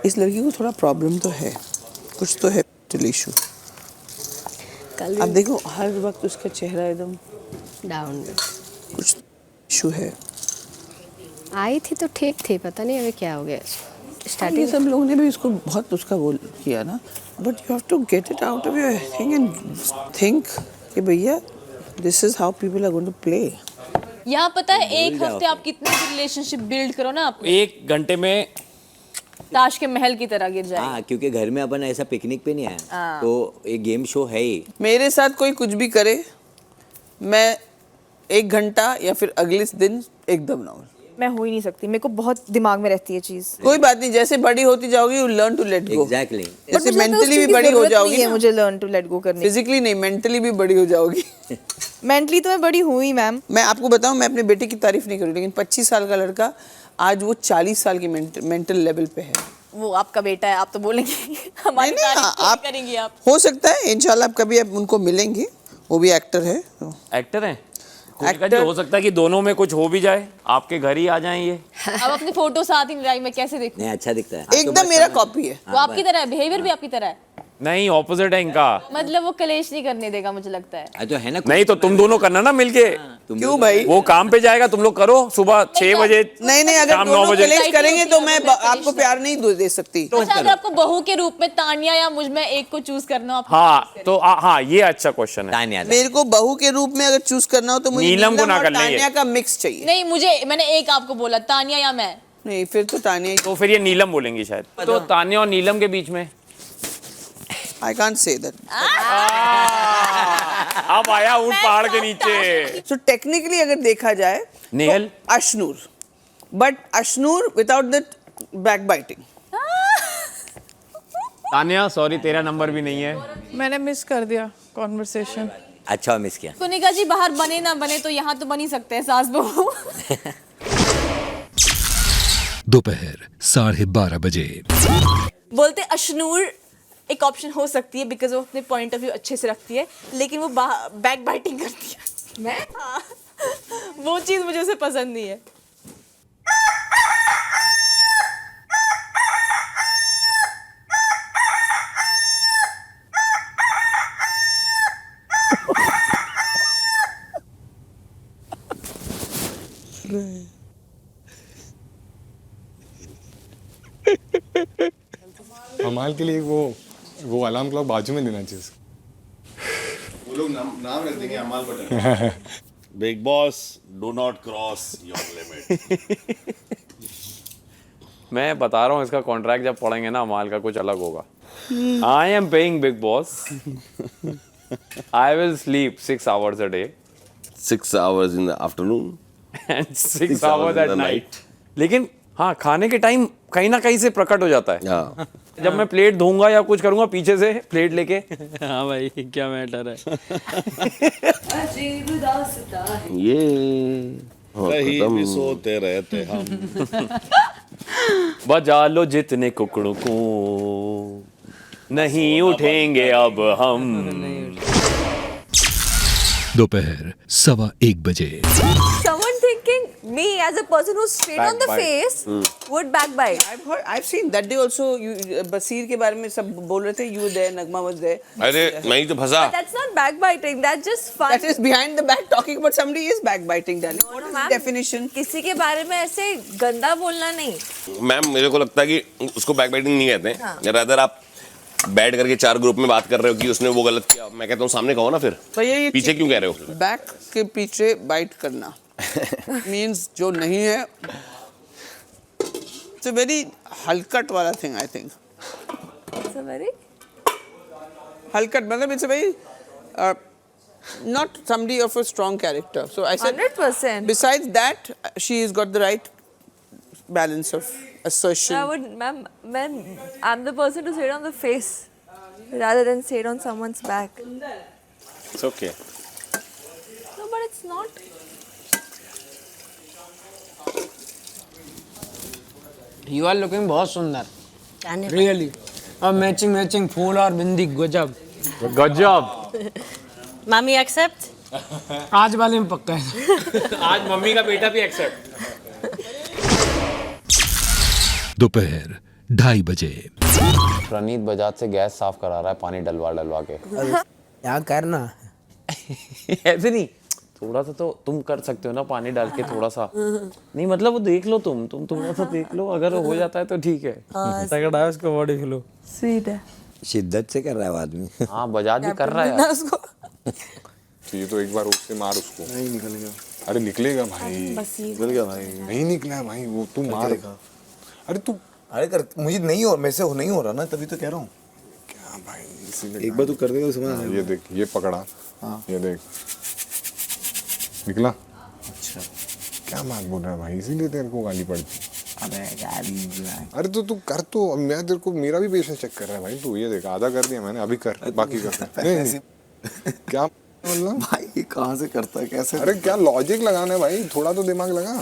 इस लड़की को थोड़ा प्रॉब्लम तो है, कुछ तो है इशू। अब देखो हर वक्त उसका चेहरा एकदम डाउन, कुछ इशू है। आई थी तो ठीक थी, पता नहीं अभी क्या हो गया। स्टार्टिंग सब लोगों ने भी इसको बहुत उसका वो किया ना, but you have to get it out of your thing and think कि भैया this is how people are going to play. यहाँ पता है एक हफ्ते आप कितने भी रिलेशनशिप बिल्ड करो ना, आप 1 घंटे में ताश के महल की तरह गिर जाए। हाँ क्योंकि घर में अपन ऐसा पिकनिक पे नहीं आया, तो एक गेम शो है ही। मेरे साथ कोई कुछ भी करे, मैं 1 घंटा या फिर अगले दिन एकदम ना। मैं हो ही नहीं सकती, मेरे को बहुत दिमाग में रहती है चीज। कोई बात नहीं, जैसे बड़ी होती जाओगी you learn to let go. Exactly. जैसे मेंटली भी बड़ी हो जाओगी ना, मुझे लर्न टू लेट गो करनी। फिजिकली नहीं, मेंटली भी बड़ी हो जाओगी। मेंटली तो मैं बड़ी हुई मैम। मैं आपको बताऊं, मैं अपने बेटे की तारीफ नहीं करूँ, लेकिन 25 साल का लड़का आज वो 40 साल की मेंटल लेवल पे है। वो आपका बेटा है, आप तो बोलेंगे हमारी तारीफ आप करेंगी आप। हो सकता है इंशाल्लाह आप कभी आप उनको मिलेंगे, वो भी एक्टर है। एक्टर है? कोनिका जी, हो सकता है कि दोनों में कुछ हो भी जाए, आपके घर ही आ जाएं ये। अब अपनी फोटो साथ ही मिलाई, मैं कैसे देखूं? नहीं अच्छा दिखता है। एकदम मेरा कॉपी है। वो आपकी तरह है, बिहेवियर भी आपकी तरह है। नहीं, ऑपोजिट है इनका। मतलब वो कलेश नहीं करने देगा, मुझे लगता है। तो है ना, नहीं तो तुम दोनों करना ना मिलके। क्यों भाई? वो काम पे जाएगा, तुम लोग करो सुबह 6 बजे, नहीं अगर शाम 9 दोनों बजे। कलेश करेंगे तो मैं आपको प्यार नहीं दे सकती। अच्छा, अगर आपको बहू के रूप में तानिया या मुझ में एक को चूज करना हो, आप हाँ तो हाँ, ये अच्छा क्वेश्चन है। मेरे को बहू के रूप में अगर चूज करना हो तो मुझे नीलम को ना और कर लेंगे। तानिया का मिक्स चाहिए। नहीं, मैंने एक आपको बोला, तानिया या मैं। नहीं, फिर तो तानिया। तो फिर ये नीलम बोलेंगी शायद। तो तानिया और नीलम के बीच में I can't say that. अब आया ऊंट पहाड़ के नीचे। So technically अगर देखा जाए नेहल तो Ashnoor, but Ashnoor without the backbiting. Tania sorry, तेरा नंबर भी नहीं है। मैंने मिस कर दिया कॉन्वर्सेशन। अच्छा मिस किया। कोनिका जी, बाहर बने ना बने तो यहाँ तो बन ही सकते हैं सास बहू। दोपहर 12:30 बजे। बोलते अशनूर एक ऑप्शन हो सकती है बिकॉज वो अपने पॉइंट ऑफ व्यू अच्छे से रखती है, लेकिन वो बैक बाइटिंग करती है। मैं हाँ, वो चीज़ मुझे उसे पसंद नहीं है। अमाल के लिए वो अलार्म क्लॉक बाजू में देना चाहिए। वो लोग नाम रख देंगे अमाल Patel. Big boss, do not cross your limit. मैं बता रहा हूँ, इसका कॉन्ट्रैक्ट जब पढ़ेंगे ना अमाल का, कुछ अलग होगा। I am paying big boss, I will sleep 6 hours a day 6 hours in the afternoon and 6 hours at night। लेकिन हाँ, खाने के टाइम कहीं ना कहीं से प्रकट हो जाता है। हाँ। जब मैं प्लेट धोऊंगा या कुछ करूंगा पीछे से प्लेट लेके, हाँ भाई क्या मैटर है। ये कहीं भी सोते रहते हम। बजा लो जितने कुकड़ों को, नहीं उठेंगे अब हम। दोपहर 1:15 बजे। Someone thinking me as a person who's straight on the Backbite. face would backbite. I've seen that day also. बसीर के बारे में सब बोल रहे थे, you were there, Nagma was there. अरे मैं ही तो फंसा। But that's not backbiting. That's just fun. That is behind the back talking about somebody is backbiting, darling. What is the definition? किसी के बारे में ऐसे गंदा बोलना नहीं। मैम मेरे को लगता है कि उसको बैकबाइटिंग नहीं कहते हाँ। हैं। रादर आप बैठ करके 4 ग्रुप में बात कर रहे हो कि उसने वो गलत किया, मैं कहता हूँ सामने कहो ना फिर। ये पीछे क्यों कह रहे हो? बैक के पीछे बाइट करना मीन्स जो नहीं है, इट्स अ वेरी हलकट वाला thing. I think It's a very हलकट मतलब it's a very not somebody of a strong character. So I said 100%. Besides that, she has got the right balance of assertion. I would, ma'am, I'm the person to say it on the face rather than say it on someone's back. It's okay. No, but it's not. You are looking बहुत सुंदर, really. और matching फूल और बिंदी गजब। गजब। Mommy accept? आज वाले में पक्का है। आज मम्मी का बेटा भी एक्सेप्ट। दोपहर 2:30 बजे। प्रणीत बजाज से गैस साफ करा रहा है पानी डलवा के। क्या करना ऐसे नहीं, थोड़ा सा तो तुम कर सकते हो ना, पानी डाल के थोड़ा सा। नहीं मतलब वो देख लो, तुम थोड़ा सा देख लो, अगर हो जाता है तो ठीक है। तगड़ा है उसको बॉडी फ्लो। Sweet है। शिद्दत से कर रहा है वो आदमी। हाँ, बजाज भी कर रहा है यार। ये तो एक बार उससे मार उसको। नहीं निकल गया। अरे निकलेगा भाई। निकल गया भाई। नहीं निकला भाई, वो तू मार। अरे तू अरे कर, मुझे नहीं हो, मेरे से नहीं हो रहा ना, तभी तो कह रहा हूँ। क्या भाई, इसीलिए एक बार तू कर देगा तो समझ। ये देख, ये पकड़ा। हाँ। ये देख निकला। अच्छा क्या बात बोल रहा है भाई, इसीलिए तेरे को गाली पड़ती। अबे गाली। अरे तो तू कर, तो अब मैं तेरे को मेरा भी पेशेंस चेक कर रहा है भाई। तू ये देख, आधा कर दिया मैंने, अभी कर बाकी कर। नहीं क्या बोलना भाई, ये कहाँ से करता है, कैसे? अरे क्या लॉजिक लगाना है भाई, थोड़ा तो दिमाग लगा।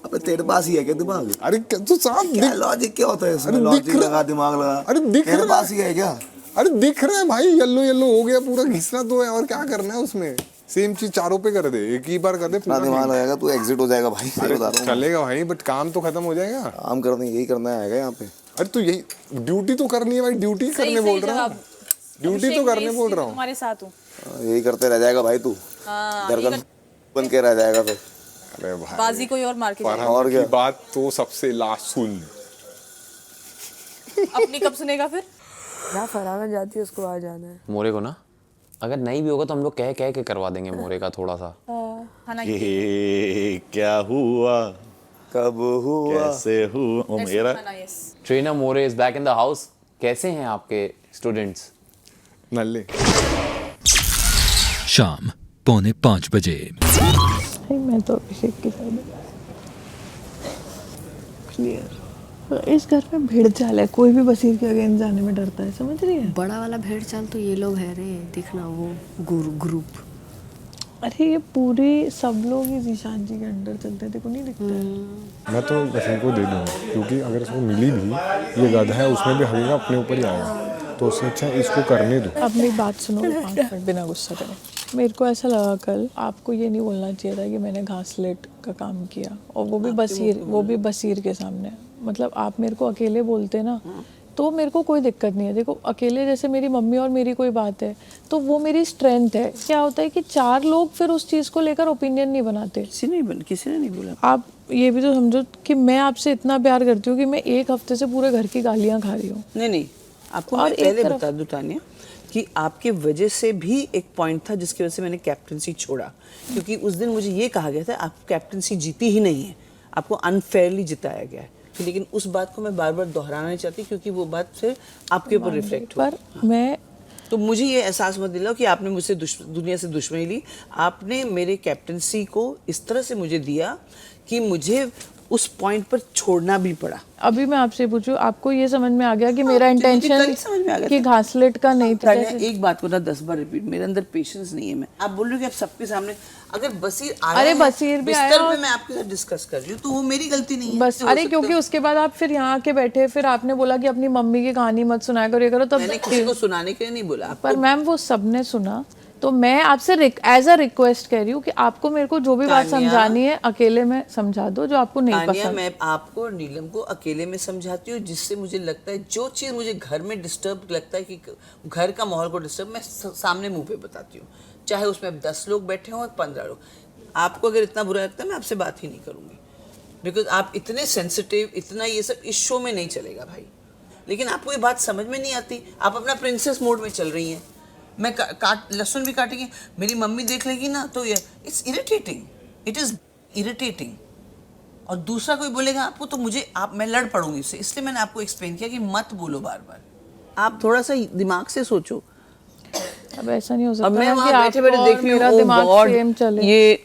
अबे तेरे पास ही है क्या दिमाग? अरे तू साफ क्या लॉजिक क्या होता है इसमें? लॉजिक लगा, दिमाग लगा। अरे दिख तेरे रहा पास ही है क्या? अरे दिख रहा है भाई, येलो हो गया पूरा, घिसना तो है और क्या करना है उसमें। सेम चीज चारों पे कर दे, एक ही बार कर दे इतना दिमाग लगाएगा तू एग्जिट हो जाएगा भाई, सही बता रहा हूँ। चलेगा भाई, बट काम तो खत्म हो जाएगा। काम करने यही करना आएगा यहाँ पे। अरे तो यही ड्यूटी तो करनी है भाई, ड्यूटी करने बोल रहा हूँ, ड्यूटी तो करने बोल रहा हूँ। तुम्हारे साथ हूँ, यही करते रह जाएगा भाई तू, दरगन बन के रह जाएगा फिर। अरे भाई बाजी कोई और मार के और क्या बात तो सबसे लास्ट सुन। अपनी कब सुनेगा फिर? जहाँ फराना जाती है उसको आ जाना है। मोरे को ना अगर नहीं भी होगा तो हम लोग कह कह के करवा देंगे मोरे का थोड़ा सा। ये क्या हुआ, कब हुआ, कैसे हुआ, ओ मेरा trainer more is back in the house. कैसे हैं आपके स्टूडेंट्स? नल्ले। शाम 4:45 बजे। मैं तो अभिषेक की साइड क्लियर। इस घर में भेड़ चाल है, कोई भी बसीर के अगेंस्ट जाने में डरता है, समझ रही है? बड़ा वाला भेड़ चाल तो ये लोग है रे, देखना वो ग्रुप। अरे ये पूरी सब लोग ही जीशान जी के अंडर चलते हैं, देखो नहीं दिखता है। मैं तो बस इनको दे दूंगा, क्योंकि अगर इसको मिली भी, ये गधा है उसमें भी हगेगा, अपने ऊपर ही आएगा, तो उससे अच्छा इसको करने दो। अब मेरी बात सुनो 5 मिनट बिना गुस्सा करें। मेरे को ऐसा लगा कल आपको ये नहीं बोलना चाहिए था कि मैंने घासलेट का काम किया, और वो भी बसीर के सामने। मतलब आप मेरे को अकेले बोलते ना तो मेरे को कोई दिक्कत नहीं है। देखो अकेले जैसे मेरी मम्मी और मेरी कोई बात है तो वो मेरी स्ट्रेंथ है। क्या होता है कि 4 लोग फिर उस चीज़ को लेकर ओपिनियन नहीं बनाते। किसी ने नहीं बोला। आप ये भी तो समझो कि मैं आपसे इतना प्यार करती हूँ कि मैं 1 हफ्ते से पूरे घर की गालियाँ खा रही हूँ। नहीं आपको मैं पहले बता दूं तानिया कि आपके वजह से भी एक पॉइंट था जिसकी वजह से मैंने कैप्टनसी छोड़ा, क्योंकि उस दिन मुझे ये कहा गया था आप कैप्टनसी जीती ही नहीं है, आपको अनफेयरली जिताया गया है। लेकिन उस बात को मैं बार बार दोहराना नहीं चाहती क्योंकि वो बात फिर आपके ऊपर रिफ्लेक्ट हो। पर मैं तो मुझे ये एहसास मत दिलाओ कि आपने मुझसे दुनिया से दुश्मनी ली। आपने मेरे कैप्टनसी को इस तरह से मुझे दिया कि मुझे उस पॉइंट पर छोड़ना भी पड़ा। अभी मैं आपसे पूछूं, आपको ये समझ में आ गया कि मेरा इंटेंशन कि घासलेट का नहीं था? एक बात को ना 10 बार रिपीट, मेरे अंदर पेशेंस नहीं है। मैं आप बोल रहे हो कि आप सबके सामने, अगर बसीर आया, अरे बसीर भी आया और मैं आपके साथ डिस्कस कर रही हूँ तो वो मेरी गलती नहीं है बस। अरे क्योंकि उसके बाद आप फिर यहाँ आके बैठे, फिर आपने बोला कि अपनी मम्मी की कहानी मत सुनाया करो, ये करो। तब मैंने किसी को सुनाने के लिए नहीं बोला। पर मैम वो सबने सुना, तो मैं आपसे एज अ रिक्वेस्ट कह रही हूँ कि आपको मेरे को जो भी बात समझानी है अकेले में समझा दो, जो आपको नहीं पसंद। मैं आपको और नीलम को अकेले में समझाती हूँ, जिससे मुझे लगता है जो चीज़ मुझे घर में डिस्टर्ब लगता है कि घर का माहौल को डिस्टर्ब, मैं सामने मुंह पे बताती हूँ, चाहे उसमें 10 लोग बैठे हों 15 लोग। आपको अगर इतना बुरा लगता है मैं आपसे बात ही नहीं करूँगी, बिकॉज आप इतने सेंसिटिव, इतना ये सब इस शो में नहीं चलेगा भाई। लेकिन आपको ये बात समझ में नहीं आती, आप अपना प्रिंसेस मोड में चल रही हैं। मैं लहसुन भी काटेंगे, मेरी मम्मी देख लेगी ना तो ये it's irritating, it is irritating. और दूसरा कोई बोलेगा आपको तो मैं लड़ पड़ूंगी उससे। इसलिए मैंने आपको एक्सप्लेन किया कि मत बोलो बार बार, आप थोड़ा सा दिमाग से सोचो। अब ऐसा नहीं हो सकता। अब मैं वहाँ बैठे देख रही हूँ ये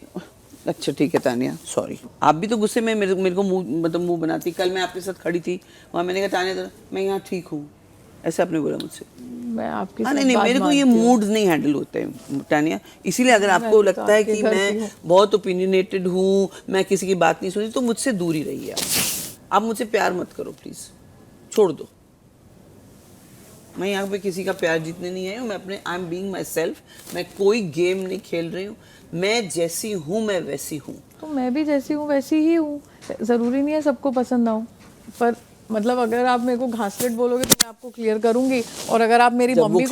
अच्छा ठीक है तानिया, सॉरी। आप भी तो गुस्से में मेरे को मुंह बनाती। कल मैं आपके साथ खड़ी थी वहाँ, मैंने कहा तानिया मैं यहाँ ठीक हूँ, ऐसे आपने बोला मुझसे। मैं आपकी नहीं, मेरे को ये मूड नहीं हैंडल होते हैं तानिया। इसीलिए अगर आपको लगता है कि मैं बहुत ओपिनियनेटेड हूँ, मैं किसी की बात नहीं सुनी, तो मुझसे दूर ही रहिए। आप मुझसे प्यार मत करो प्लीज़, छोड़ दो। मैं यहाँ पे किसी का प्यार जीतने नहीं आई हूँ। मैं अपने I am being my self. मैं कोई गेम नहीं खेल रही हूँ। मैं जैसी हूँ मैं वैसी हूँ। तो मैं भी जैसी हूँ वैसी ही हूँ। ज़रूरी नहीं है सबको पसंद आऊँ, पर मतलब अगर आप मेरे को घासलेट बोलोगे तो मैं आपको क्लियर करूंगी, और अगर आप मेरी मम्मी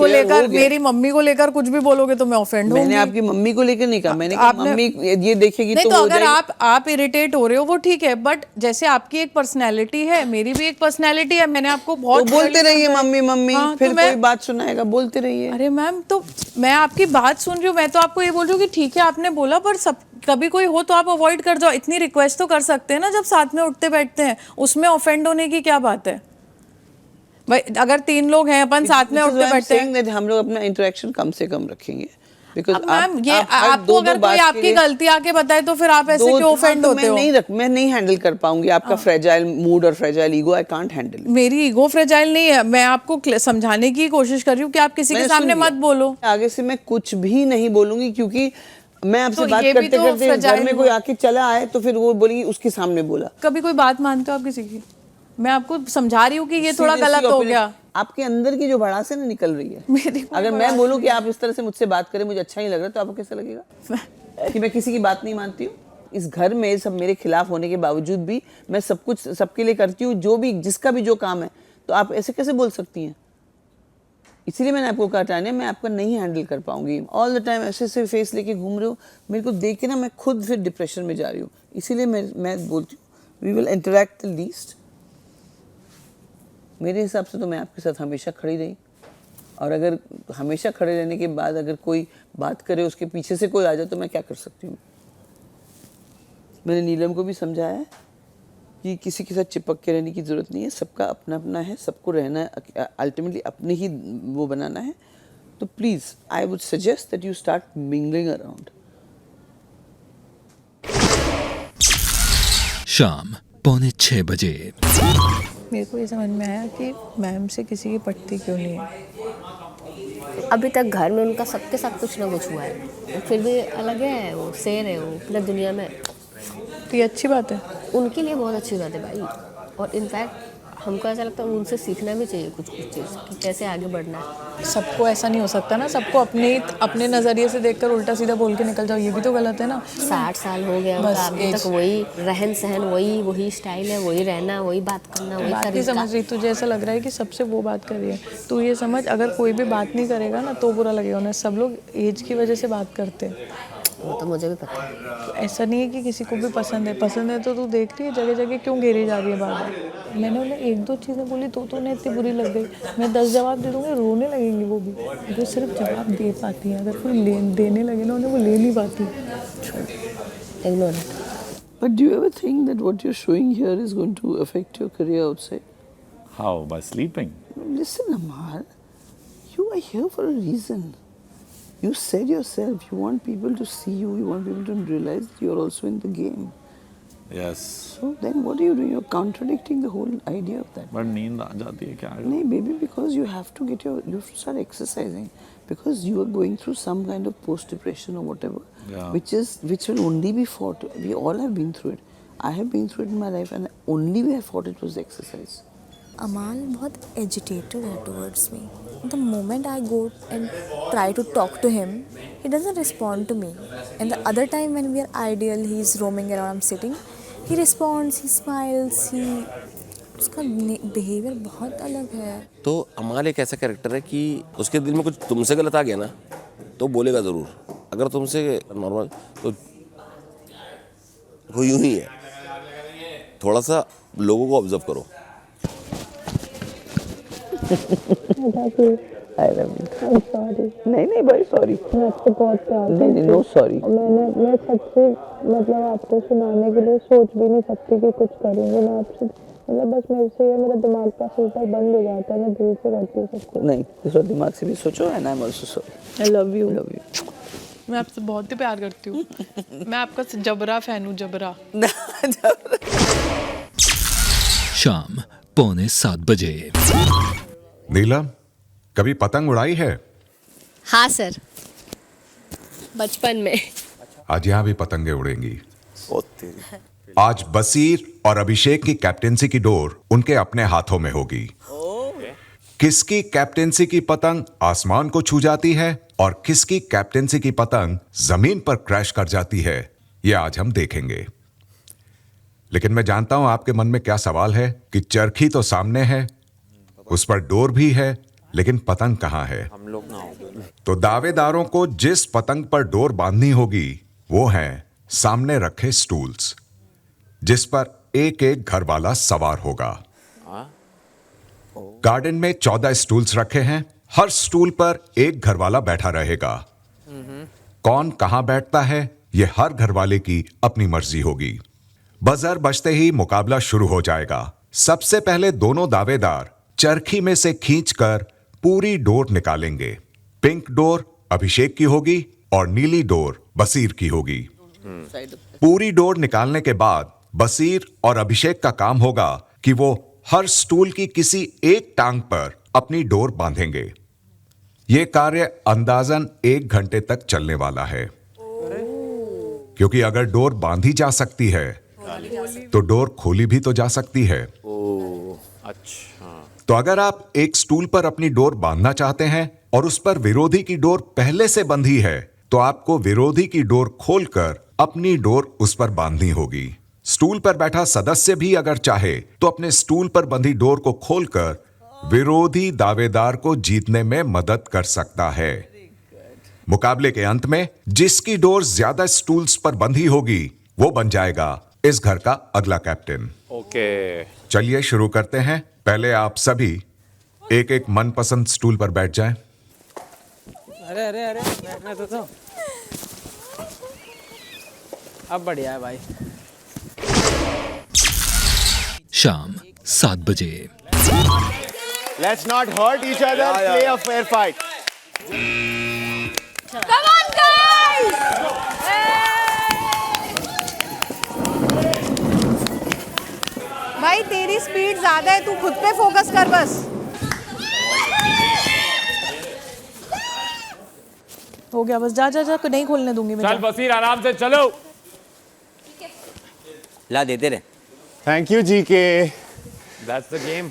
को लेकर कुछ भी बोलोगे तो मैं ऑफेंड होंगी। मैंने आपकी मम्मी को लेकर नहीं कहा, मैंने कहा मम्मी ये देखेगी तो अगर आप इरिटेट हो रहे हो वो ठीक है, बट जैसे आपकी एक पर्सनैलिटी है, मेरी भी एक पर्सनैलिटी है। मैंने आपको बहुत बोलते रहिए मम्मी मम्मी, फिर कोई बात सुनाएगा, बोलते रहिए। अरे मैम, तो मैं आपकी बात सुन रही हूँ, मैं तो आपको ये बोल रही हूँ कि ठीक है आपने बोला, पर सब कभी कोई हो तो आप अवॉइड कर जाओ। इतनी रिक्वेस्ट तो कर सकते हैं ना जब साथ में उठते बैठते हैं, उसमें ऑफेंड होने की क्या बात है भाई? अगर 3 लोग हैं अपन साथ में उठते बैठते हैं, हम लोग अपना इंटरेक्शन कम से कम रखेंगे। मैम ये आपको अगर कोई आपकी गलती आके बताए तो फिर आप ऐसे क्यों ऑफेंड होते हो? मैं नहीं हैंडल कर पाऊंगी आपका फ्रेजाइल मूड और fragile ego. I can't handle. मेरी ईगो फ्रेजाइल नहीं है, मैं आपको समझाने की कोशिश कर रही हूँ कि आप किसी के सामने मत बोलो। आगे से मैं कुछ भी नहीं बोलूंगी, क्योंकि मैं आपसे बात करते करते घर में कोई आके चला आए तो फिर वो बोलेगी उसके सामने बोला। कभी कोई बात मानते हो आप किसी की? मैं आपको समझा रही हूँ कि ये थोड़ा गलत हो गया। आपके अंदर की जो भड़ास है ना निकल रही है। अगर मैं बोलूं कि आप इस तरह से मुझसे बात करें, मुझे अच्छा नहीं लग रहा, तो आपको कैसा लगेगा कि मैं किसी की बात नहीं मानती हूँ? इस घर में सब मेरे खिलाफ होने के बावजूद भी मैं सब कुछ सबके लिए करती हूँ, जो भी जिसका भी जो काम है। तो आप ऐसे कैसे बोल सकती हैं? इसीलिए मैंने आपको कहा टानिया, मैं आपका नहीं हैंडल कर पाऊंगी। ऑल द टाइम ऐसे ऐसे फेस लेके घूम रहे हो, मेरे को देख के ना मैं खुद फिर डिप्रेशन में जा रही हूँ। इसीलिए मैं बोलती हूँ we will interact the least. मेरे हिसाब से तो मैं आपके साथ हमेशा खड़ी रही, और अगर हमेशा खड़े रहने के बाद अगर कोई बात करे, उसके पीछे से कोई आ जाए, तो मैं क्या कर सकती हूँ? मैंने नीलम को भी समझाया है कि किसी के साथ चिपक के रहने की ज़रूरत नहीं है, सबका अपना अपना है, सबको रहना है, अल्टीमेटली अपने ही वो बनाना है। तो please I would suggest that you start mingling around. शाम 5:45 बजे। मेरे को ये समझ में आया कि मैम से किसी की पटती क्यों नहीं है। अभी तक घर में उनका सबके साथ कुछ ना कुछ हुआ है, फिर भी अलग है, वो शेर है, वो पूरी दुनिया में। तो ये अच्छी बात है, उनके लिए बहुत अच्छी बात है भाई। और इनफैक्ट हमको ऐसा लगता है उनसे सीखना भी चाहिए कुछ चीज़ कि कैसे आगे बढ़ना है। सबको ऐसा नहीं हो सकता ना, सबको अपने नज़रिए से देखकर उल्टा सीधा बोल के निकल जाओ, ये भी तो गलत है ना। 60 साल हो गया उनका, अभी तक वही रहन सहन, वही स्टाइल है, वही रहना, वही बात करना, वही बात नहीं समझ रही। तुझे ऐसा लग रहा है कि सबसे वो बात कर रही है। तू ये समझ, अगर कोई भी बात नहीं करेगा ना तो बुरा लगेगा उन्हें। सब लोग एज की वजह से बात करते हैं, वो तो मुझे भी पता है। तो ऐसा नहीं है कि किसी को भी पसंद है तो तू देख रही है जगह जगह क्यों घेरी जा रही है बात। मैंने उन्हें 1-2 चीज़ें बोली तो उन्हें इतनी बुरी लग गई। मैं 10 जवाब दे दूँगी, रोने लगेंगी वो भी। वो सिर्फ जवाब दे पाती हैं, अगर कोई देने लगे ना उन्हें, वो ले नहीं पाती। Ignore. But do you ever think that what you're showing here is going to affect your career outside? How? By sleeping? Listen, Amar, you are here for a reason. You said yourself, you want people to see you, you want people to realize that you're also in the game. Yes. So then what are you doing? You're contradicting the whole idea of that. But नींद आ जाती है क्या? No, baby, because you have to start exercising, because you are going through some kind of post-depression or whatever, which will only be fought. We all have been through it. I have been through it in my life, and the only way I fought it was exercise. अमाल बहुत agitated है towards me. The moment I go and try to talk to him, he doesn't respond to me. And the other time when we are ideal, he is roaming around, I am sitting, he responds, he smiles, उसका behaviour बहुत अलग है। तो अमाल एक ऐसा character है कि उसके दिल में कुछ तुमसे गलत आ गया ना तो बोलेगा ज़रूर। अगर तुमसे नॉर्मल तो वो यूं ही है। थोड़ा सा लोगों को ऑब्जर्व करो। I love you. I'm sorry. नहीं भाई सॉरी। मैं आपको बहुत प्यार करती हूँ। No sorry. मैं सच्ची मतलब आपको सुनाने के लिए सोच भी नहीं सकती कि कुछ करूँगी मैं आपसे। मतलब बस मेरे से ये मेरा दिमाग का फिल्टर बंद हो जाता है, मैं दिल से करती हूँ सब कुछ। नहीं, दूसरा दिमाग से भी सोचो, and I am also sorry. I love you. Love you. मैं आपसे बहुत ही प्यार करती हूँ। मैं आपका जबरा फैन हूँ, जबरा। शाम 6:45 बजे। नीलम, कभी पतंग उड़ाई है? हाँ सर, बचपन में। आज यहाँ भी पतंगे उड़ेंगी। आज बसीर और अभिषेक की कैप्टेंसी की डोर उनके अपने हाथों में होगी। किसकी कैप्टेंसी की पतंग आसमान को छू जाती है और किसकी कैप्टेंसी की पतंग जमीन पर क्रैश कर जाती है, यह आज हम देखेंगे। लेकिन मैं जानता हूं आपके मन में क्या सवाल है कि चरखी तो सामने है, उस पर डोर भी है, लेकिन पतंग कहां है? हम लोग ना हो। तो दावेदारों को जिस पतंग पर डोर बांधनी होगी वो हैं सामने रखे स्टूल्स, जिस पर एक एक घर वाला सवार होगा। गार्डन में 14 स्टूल्स रखे हैं, हर स्टूल पर एक घर वाला बैठा रहेगा। कौन कहां बैठता है यह हर घर वाले की अपनी मर्जी होगी। बजर बजते ही मुकाबला शुरू हो जाएगा। सबसे पहले दोनों दावेदार चरखी में से खींचकर पूरी डोर निकालेंगे। पिंक डोर अभिषेक की होगी और नीली डोर बसीर की होगी। पूरी डोर निकालने के बाद बसीर और अभिषेक का काम होगा कि वो हर स्टूल की किसी एक टांग पर अपनी डोर बांधेंगे। यह कार्य अंदाजन 1 घंटे तक चलने वाला है, क्योंकि अगर डोर बांधी जा सकती है तो डोर खोली भी तो जा सकती है। अच्छा। तो अगर आप एक स्टूल पर अपनी डोर बांधना चाहते हैं और उस पर विरोधी की डोर पहले से बंधी है, तो आपको विरोधी की डोर खोलकर अपनी डोर उस पर बांधनी होगी। स्टूल पर बैठा सदस्य भी अगर चाहे तो अपने स्टूल पर बंधी डोर को खोलकर विरोधी दावेदार को जीतने में मदद कर सकता है। मुकाबले के अंत में जिसकी डोर ज्यादा स्टूल्स पर बंधी होगी वो बन जाएगा इस घर का अगला कैप्टन। ओके चलिए शुरू करते हैं। पहले आप सभी एक एक मनपसंद स्टूल पर बैठ जाएं। अरे अरे अरे बैठना तो अब बढ़िया है भाई। शाम 7 बजे। Let's not hurt each other. Play a fair fight. Come on, guys! भाई तेरी स्पीड ज्यादा है, तू खुद पे फोकस कर बस। हो गया बस, जा जा जा, नहीं खोलने दूंगी मैं। चल बसीर आराम से चलो। ला देते रहे। Thank you GK. That's the game.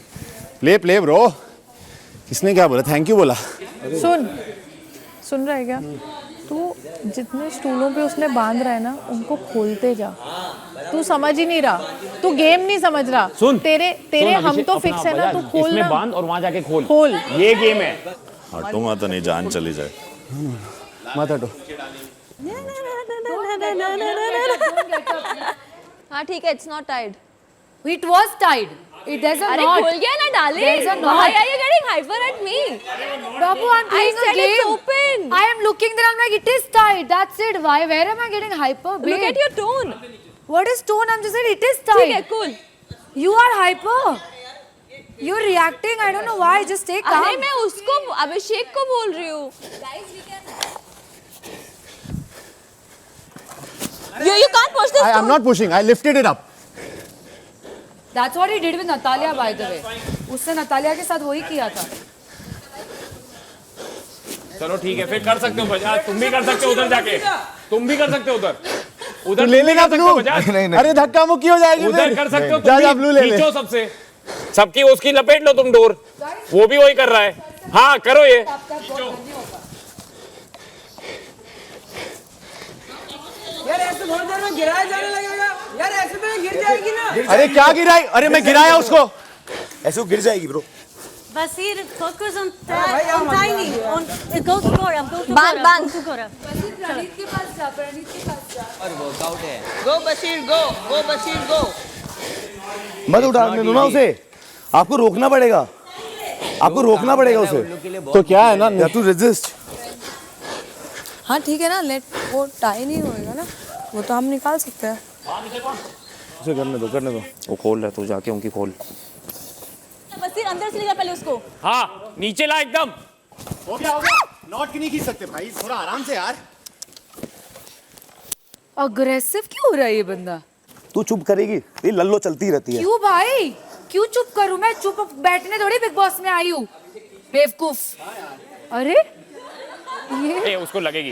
Play bro. किसने क्या बोला? थैंक यू बोला। सुन रहा है क्या? तू जितने स्टूलों पे उसने बांध रहा है ना, उनको खोलते जा। तू समझ ही नहीं रहा, तू गेम नहीं समझ रहा। सुन तेरे हम तो फिक्स है ना, तू खोल इसमें ना। बांध और वहां जाके खोल। ये गेम है। हटूंगा तो नहीं, जान चली जाए। मत हटो। हाँ ठीक है, it's not tied. It was tied. There's a अरे knot. खोल गया ना डाले। There's a Why knot. are you getting hyper at me? Babu, I'm playing I a said game. it's open. I am looking there. I'm like, it is tied. That's it. Why? Where am I getting hyper? Babe? Look at your tone. What is tone? I'm just saying it is tied. ठीक है, cool. You are hyper. You're reacting. I don't know why. Just stay calm. अरे मैं उसको अभिषेक को बोल रही हूँ। You can't push this. I'm not pushing. I lifted it up. That's what he did with Natalia, by the way. उसने Natalia के साथ वही किया था। चलो ठीक है, फिर कर सकते हो बजाज। तुम भी कर सकते हो उधर जाके। तुम भी कर सकते हो उधर। उधर ले लेना ब्लू। नहीं। अरे धक्का मुक्की हो जाएगी। उधर कर सकते हो। जा ब्लू ले ले। खींचो सबसे। सबकी उसकी लपेट लो तुम डोर। वो भी वही कर रहा है। हाँ करो ये। यार ऐसे बहुत देर में गिराया जाने लगेगा। यार ऐसे में गिर जाएगी ना। अरे क्या गिराई? अरे मैं गिराया उसको। ऐसे वो गिर जाएगी bro. Basir, focus on tiny. Go to Gaurav. Go to Bang, Gaurav. bang. Go to Gaurav. प्रणीत के पास जा, प्रणीत के पास जा। और वर्कआउट है। गो बशीर गो, गो बशीर गो। मत उठाने दो ना उसे, आपको रोकना पड़ेगा, आपको रोकना पड़ेगा उसे। तो क्या है ना, टू रेजिस्ट। हाँ ठीक है ना, लेट वो टाई नहीं होएगा ना, वो तो हम निकाल सकते हैं। उसे करने दो, करने दो। वो खोल रहा है, तू जाके उनकी खोल। बसीर अंदर से लेकर पहले उसको। हाँ नीचे ला एकदम। हो गया। नॉट नहीं खींच सकते भाई, थोड़ा आराम से यार। अग्रेसिव क्यों हो रहा है ये बंदा? तू चुप करेगी? ये लल्लो चलती रहती है। क्यों भाई, क्यों चुप करूं मैं? चुप बैठने थोड़ी बिग बॉस में आई हूँ, बेवकूफ। अरे ये उसको लगेगी,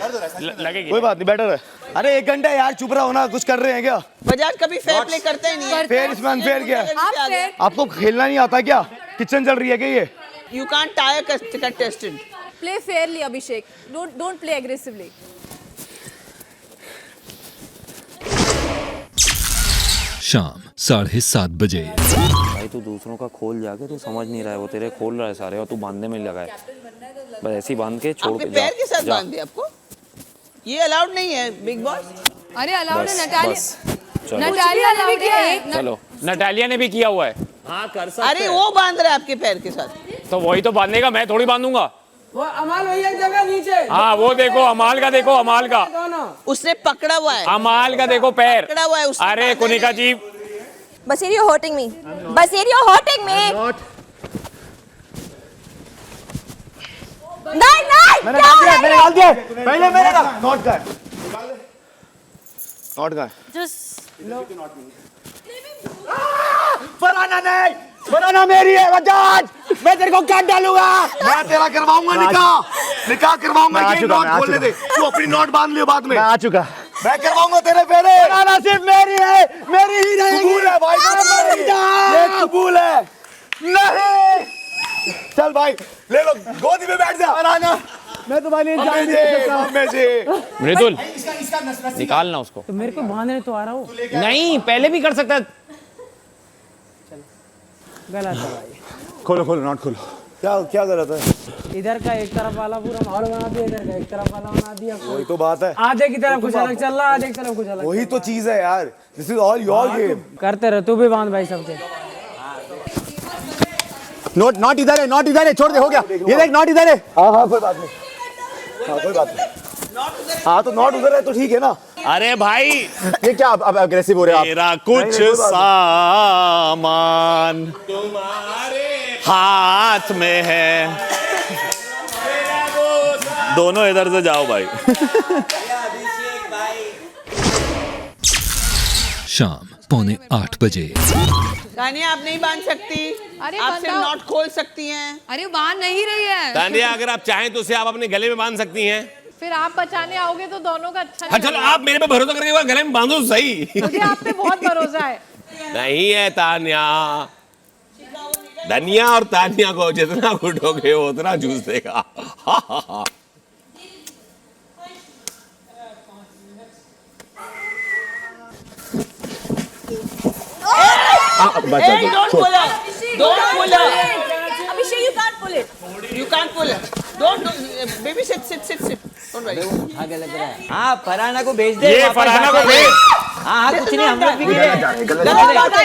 लगेगी। कोई बात नहीं, बेटर है। अरे 1 घंटा यार चुप रहो ना, कुछ कर रहे हैं क्या? बजाज कभी फेयर प्ले करते ही नहीं है। फेयर इसमें अनफेयर क्या है? आप आपको खेलना नहीं आता क्या? किचन चल रही है क्या ये? You can't tie a contestant. Play fairly, Abhishek. Don't play aggressively. शाम 7:30 बजे। भाई तू दूसरों का खोल जाके तू समझ नहीं रहा है, वो तेरे खोल रहा है सारे और तू बांधने में लगा है। बस ऐसे ही बांध के छोड़ आपके के जा। पैर के साथ बांध दिया आपको? ये अलाउड नहीं है बिग बॉस। अरे अलाउड है। चलो। नटालिया ने भी किया है। चलो नटालिया ने भी किया हुआ है। हाँ कर सकते। अरे वो बांध रहा है आपके पैर के साथ। तो वही तो बांधेगा, मैं थोड़ी बांधूंगा। वो अमाल भैया की जगह नीचे। हाँ वो देखो अमाल का, देखो अमाल का। उसने पकड़ा हुआ है। अमाल का देखो पैर। पकड़ा हुआ है उसने। अरे कुनिका जी। Basir, you're hurting me. Basir, you're hurting me. नहीं मैंने डाल दिया। पहले मेरे का नॉट का। नॉट का। फराना नहीं, फराना मेरी है बजाज। मैं तेरे को क्या डालूंगा? मैं तेरा करवाऊंगा निकाह करवाऊंगा। ये नॉट खोलने दे, तू अपनी नॉट बांध लियो बाद में। मैं आ चुका। मैं करवाऊंगा तेरे फेरे। फराना सिर्फ मेरी है, मेरी ही रहेगी। कबूल है भाई, ये कबूल है। नहीं चल भाई ले लो, गोदी में बैठ जा। फरहाना मैं तुम्हारे लिए जान दे सकता हूं। मृदुल निकालना उसको। तो मेरे को बांधने तो आ रहा हूँ। नहीं पहले भी कर सकता है। गलत है भाई। खोलो खोलो नॉट खोलो। क्या गलत है? इधर का एक तरफ वाला पूरा माहौल बना दिया, इधर का एक तरफ वाला बना दिया। वही तो बात है। आधे की तरफ कुछ अलग चल रहा है, आधे की तरफ कुछ अलग। वही तो चीज है यार। This is all your game. करते रहो, तू भी बांध भाई सबके। नॉट इधर है, छोड़ दे, हो गया। ये देख नॉट इधर है। हाँ कोई बात नहीं, हाँ कोई बात नहीं। हाँ तो नॉट उधर है तो ठीक है ना। अरे भाई ये क्या अब अग्रेसिव हो रहे हैं आप? मेरा कुछ सामान तुम्हारे हाथ में है। दोनों इधर से जाओ भाई। शाम 7:45 बजे। तानिया आप नहीं बांध सकती। अरे आप सिर्फ नॉट खोल सकती हैं। अरे बांध नहीं रही है। तानिया अगर आप चाहें तो उसे आप अपने गले में बांध सकती हैं। फिर आप बचाने आओगे तो दोनों का अच्छा हाँ चलो आप मेरे पे भरोसा करके वो गले में बांधो सही। मुझे आप पे बहुत भरोसा है। नहीं है तानिया, धनिया और तानिया को जितना घुटोगे वो उतना जूस देगा। Abhishek, you can't pull it. You can't pull it. Don't do, baby sit. Don't worry. हाँ फरहाना को भेज दे। ये फरहाना को भेज। हाँ कुछ नहीं, हम लोग भी गिरे।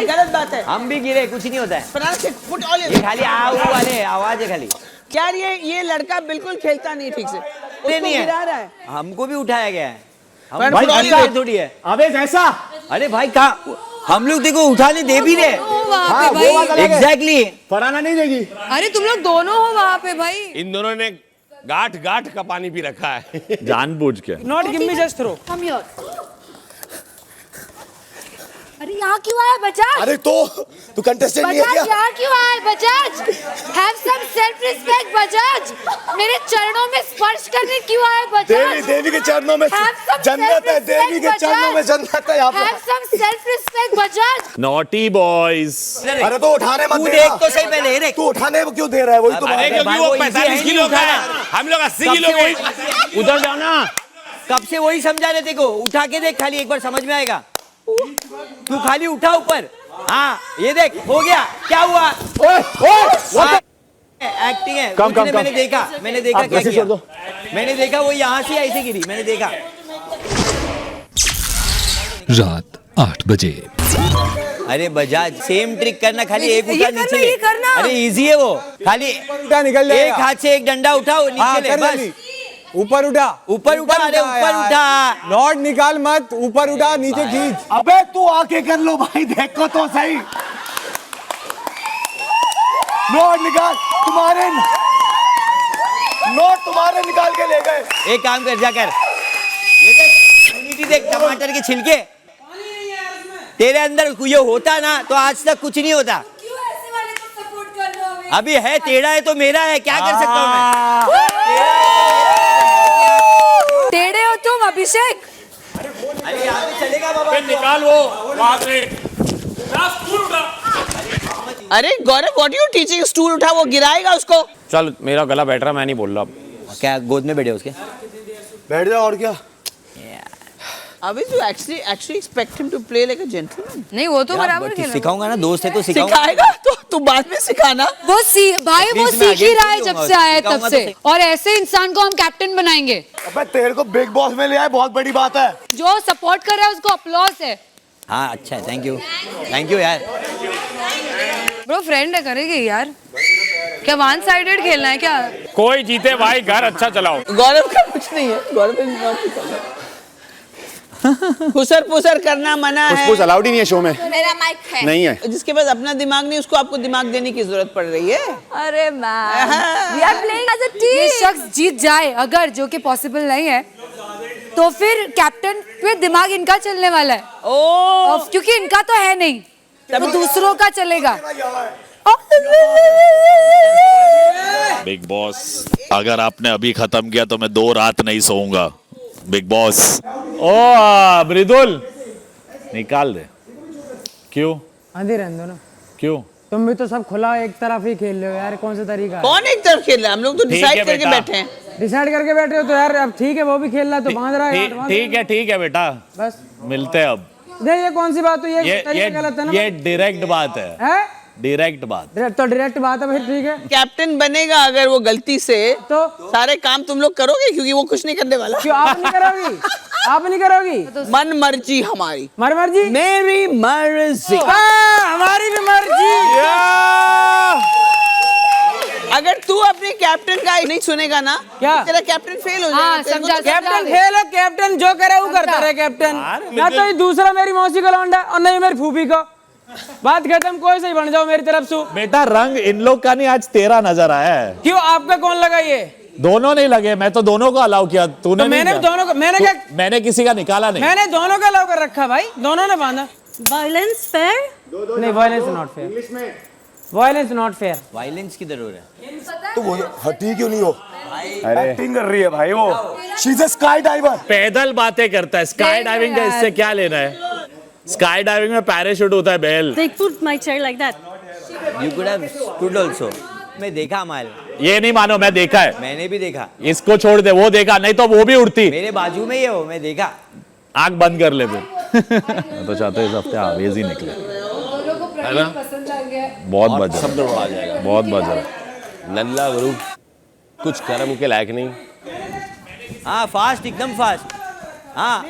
गलत बात है। हम भी गिरे, कुछ नहीं होता है। फरहाना sit, put all ये खाली आऊ वाले आवाज है खाली। यार ये लड़का बिल्कुल खेलता नहीं ठीक से। उसको नहीं है, गिरा रहा है। हमको भी उठाया गया है। पर भाई भाई ऐसा थोड़ी है। अबे ऐसा अरे भाई कहा हम लोग देखो उठाने दे भी रहे। वहाँ पे भाई। एग्जैक्टली फरहाना नहीं देगी। अरे तुम लोग दोनों हो वहाँ पे भाई। इन दोनों ने गाठ का पानी पी रखा है जानबूझ के। Not give me just throw. Come here. अरे यहाँ क्यों आया बजाज? अरे तो तू कंटेस्टेंट नहीं है बजाज क्या? यहाँ क्यों आया Bajaj? Have some self respect Bajaj. मेरे चरणों में स्पर्श करने क्यों आया बजाज? देवी के चरणों में जन्नत है। देवी के चरणों में जन्नत है यहाँ पे। Have some self respect Bajaj. Naughty boys. अरे तो उठाने मत तू देना। देख तो सही पहले देख। तू उठाने क्यों दे रहा है? वही तो बात अरे है। क्योंकि वो 45 किलो का है, हम लोग 80 किलो के। उधर जाओ ना। कब से वही समझा रहे थे को। उठा के देख खाली, एक बार समझ में आएगा। तू खाली उठा ऊपर। हाँ ये देख हो गया। क्या हुआ? एक्टिंग है। कम। मैंने देखा क्या किया। मैंने देखा वो यहाँ से ऐसे गिरी, मैंने देखा। रात 8 बजे। अरे बजाज सेम ट्रिक करना, खाली एक ये उठा करना, नीचे ये ले। करना। अरे इजी है वो, खाली निकल एक हाथ से एक डंडा उठाओ नीचे ले बस। ऊपर उठा। ऊपर उठा, अरे ऊपर उठा। नॉट निकाल मत, ऊपर उठा, नीचे खींच। अबे तू आके कर लो भाई, देखो तो सही। नॉट निकाल, तुम्हारे निकाल के ले गए। एक काम कर, जाकर ये देख, देख टमाटर के छिलके। तेरे अंदर ये होता ना तो आज तक कुछ नहीं होता। अभी है टेढ़ा है तो मेरा है, क्या कर सकता हूँ मैं। टेढ़े हो तुम अभिषेक। अरे यहाँ पे चलेगा बाबा। निकाल वो वहां से। अरे गौरव व्हाट यू टीचिंग? स्टूल उठा, वो गिराएगा उसको। चल मेरा गला बैठ रहा, मैं नहीं बोल रहा। क्या गोद में बैठे उसके? बैठ जाओ और क्या। अभी you actually expect him to play like a gentleman? नहीं वो तो बराबर खेला। सिखाऊंगा ना, दोस्त है तो सिखाऊंगा। सिखाएगा तो तू बाद में सिखाना। वो सीख ही रहा है जब से आया तब से। और ऐसे इंसान को हम कैप्टन बनाएंगे। अबे तेरे को बिग बॉस में ले आए, बहुत बड़ी बात है। जो सपोर्ट कर रहा है उसको अपलॉज है। हाँ अच्छा है, थैंक यू यार। ब्रो फ्रेंड है, करेगी यार। क्या वन साइडेड खेलना है क्या? कोई जीते भाई, घर अच्छा चलाओ। गौरव का कुछ नहीं है, गौरव खुसर करना मना है। कुछ अलाउड ही नहीं है शो में। मेरा माइक है। नहीं है। जिसके पास अपना दिमाग नहीं, उसको आपको दिमाग देने की जरूरत पड़ रही है। अरे ma'am, we are playing as a team. ये शख्स जीत जाए अगर, जो कि पॉसिबल नहीं है, तो फिर कैप्टन पे दिमाग इनका चलने वाला है। क्योंकि इनका तो है नहीं, तो दूसरों का चलेगा। बिग बॉस, अगर आपने अभी खत्म किया तो मैं 2 रात नहीं सोऊंगा। Big boss. ओ मृदुल निकाल दे। क्यों? आंधी रहने दो ना। क्यों? तुम भी तो सब खुला एक तरफ ही खेल रहे हो यार, कौन सा तरीका है? कौन एक तरफ खेल रहा है? हम लोग तो डिसाइड करके बैठे हैं। डिसाइड करके बैठे हो तो यार अब ठीक है, वो भी खेल रहा है तो बांध रहा है। ठीक है बेटा, बस मिलते हैं अब। ये कौन सी बात हुई? ये गलत है ना? ये डायरेक्ट बात है, डायरेक्ट बात। तो डायरेक्ट बात है, फिर ठीक है। कैप्टन बनेगा अगर वो गलती से तो सारे काम तुम लोग करोगे, क्योंकि वो कुछ नहीं करने वाला। क्यों आप नहीं करोगी? आप नहीं करोगी? मन मर्जी हमारी, मर्जी मेरी मर्जी, हमारी भी मर्जी। अगर तू अपने कैप्टन का नहीं सुनेगा ना, क्या तेरा कैप्टन फेल हो जाएगा। कैप्टन फेल है, कैप्टन जो करे वो करता रहे कैप्टन। ना तो ये दूसरा मेरी मौसी का लौंडा और नहीं मेरी फूफी का। बात खत्म, कोई सही बन जाओ मेरी तरफ से। बेटा रंग इन लोग का नहीं, आज तेरा नजर आया है। क्यों आपका कौन लगा? ये दोनों नहीं लगे, मैं तो दोनों को अलाउ किया, तूने तो मैंने दोनों को, मैंने क्या, मैंने किसी का निकाला नहीं, मैंने दोनों का अलाउ कर रखा भाई, दोनों ने बांधा। Violence fair? नहीं, वायलेंस नॉट फेयर। इंग्लिश में वायलेंस नॉट फेयर। वायलेंस किधर हो रहा है? तो वो हटी क्यों नहीं हो? एक्टिंग कर रही है भाई वो। She is a sky diver. पैदल बातें करता है, स्काई डाइविंग का इससे क्या लेना है? स्काई डाइविंग में पैराशूट होता है bell. They put my chair like that. You could have stood also. मैं देखा माल। ये नहीं मानो, मैं देखा है। मैंने भी देखा। इसको छोड़ दे, वो देखा नहीं तो वो भी उड़ती। मेरे बाजू में ही है वो, मैं देखा। आंख बंद कर ले फिर। मैं तो चाहता हूँ इस हफ्ते आवेज ही निकले, है ना? बहुत बज सब दौड़ आ जाएगा, बहुत बज रहा। नल्ला ग्रुप कुछ कर्म के लायक नहीं। हाँ फास्ट, एकदम फास्ट। हाँ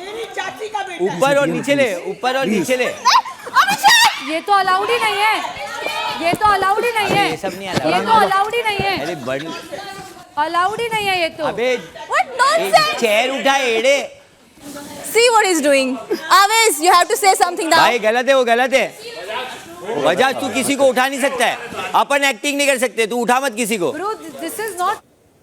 ऊपर और नीचे ले, ऊपर और नीचे ले। ये तो अलाउड ही नहीं है, ये तो अलाउड ही नहीं है, ये सब नहीं अलाउड, ये तो अलाउड ही नहीं है, अरे बड़ी अलाउड ही नहीं है ये तो। अबे What nonsense! चेयर उठा एड़े। See what he's doing. Aves, you have to say something now. भाई गलत है, वो गलत है। बजाज तू किसी को उठा नहीं सकता है, अपन एक्टिंग नहीं कर सकते, तू उठा मत किसी को। Bro, this is not.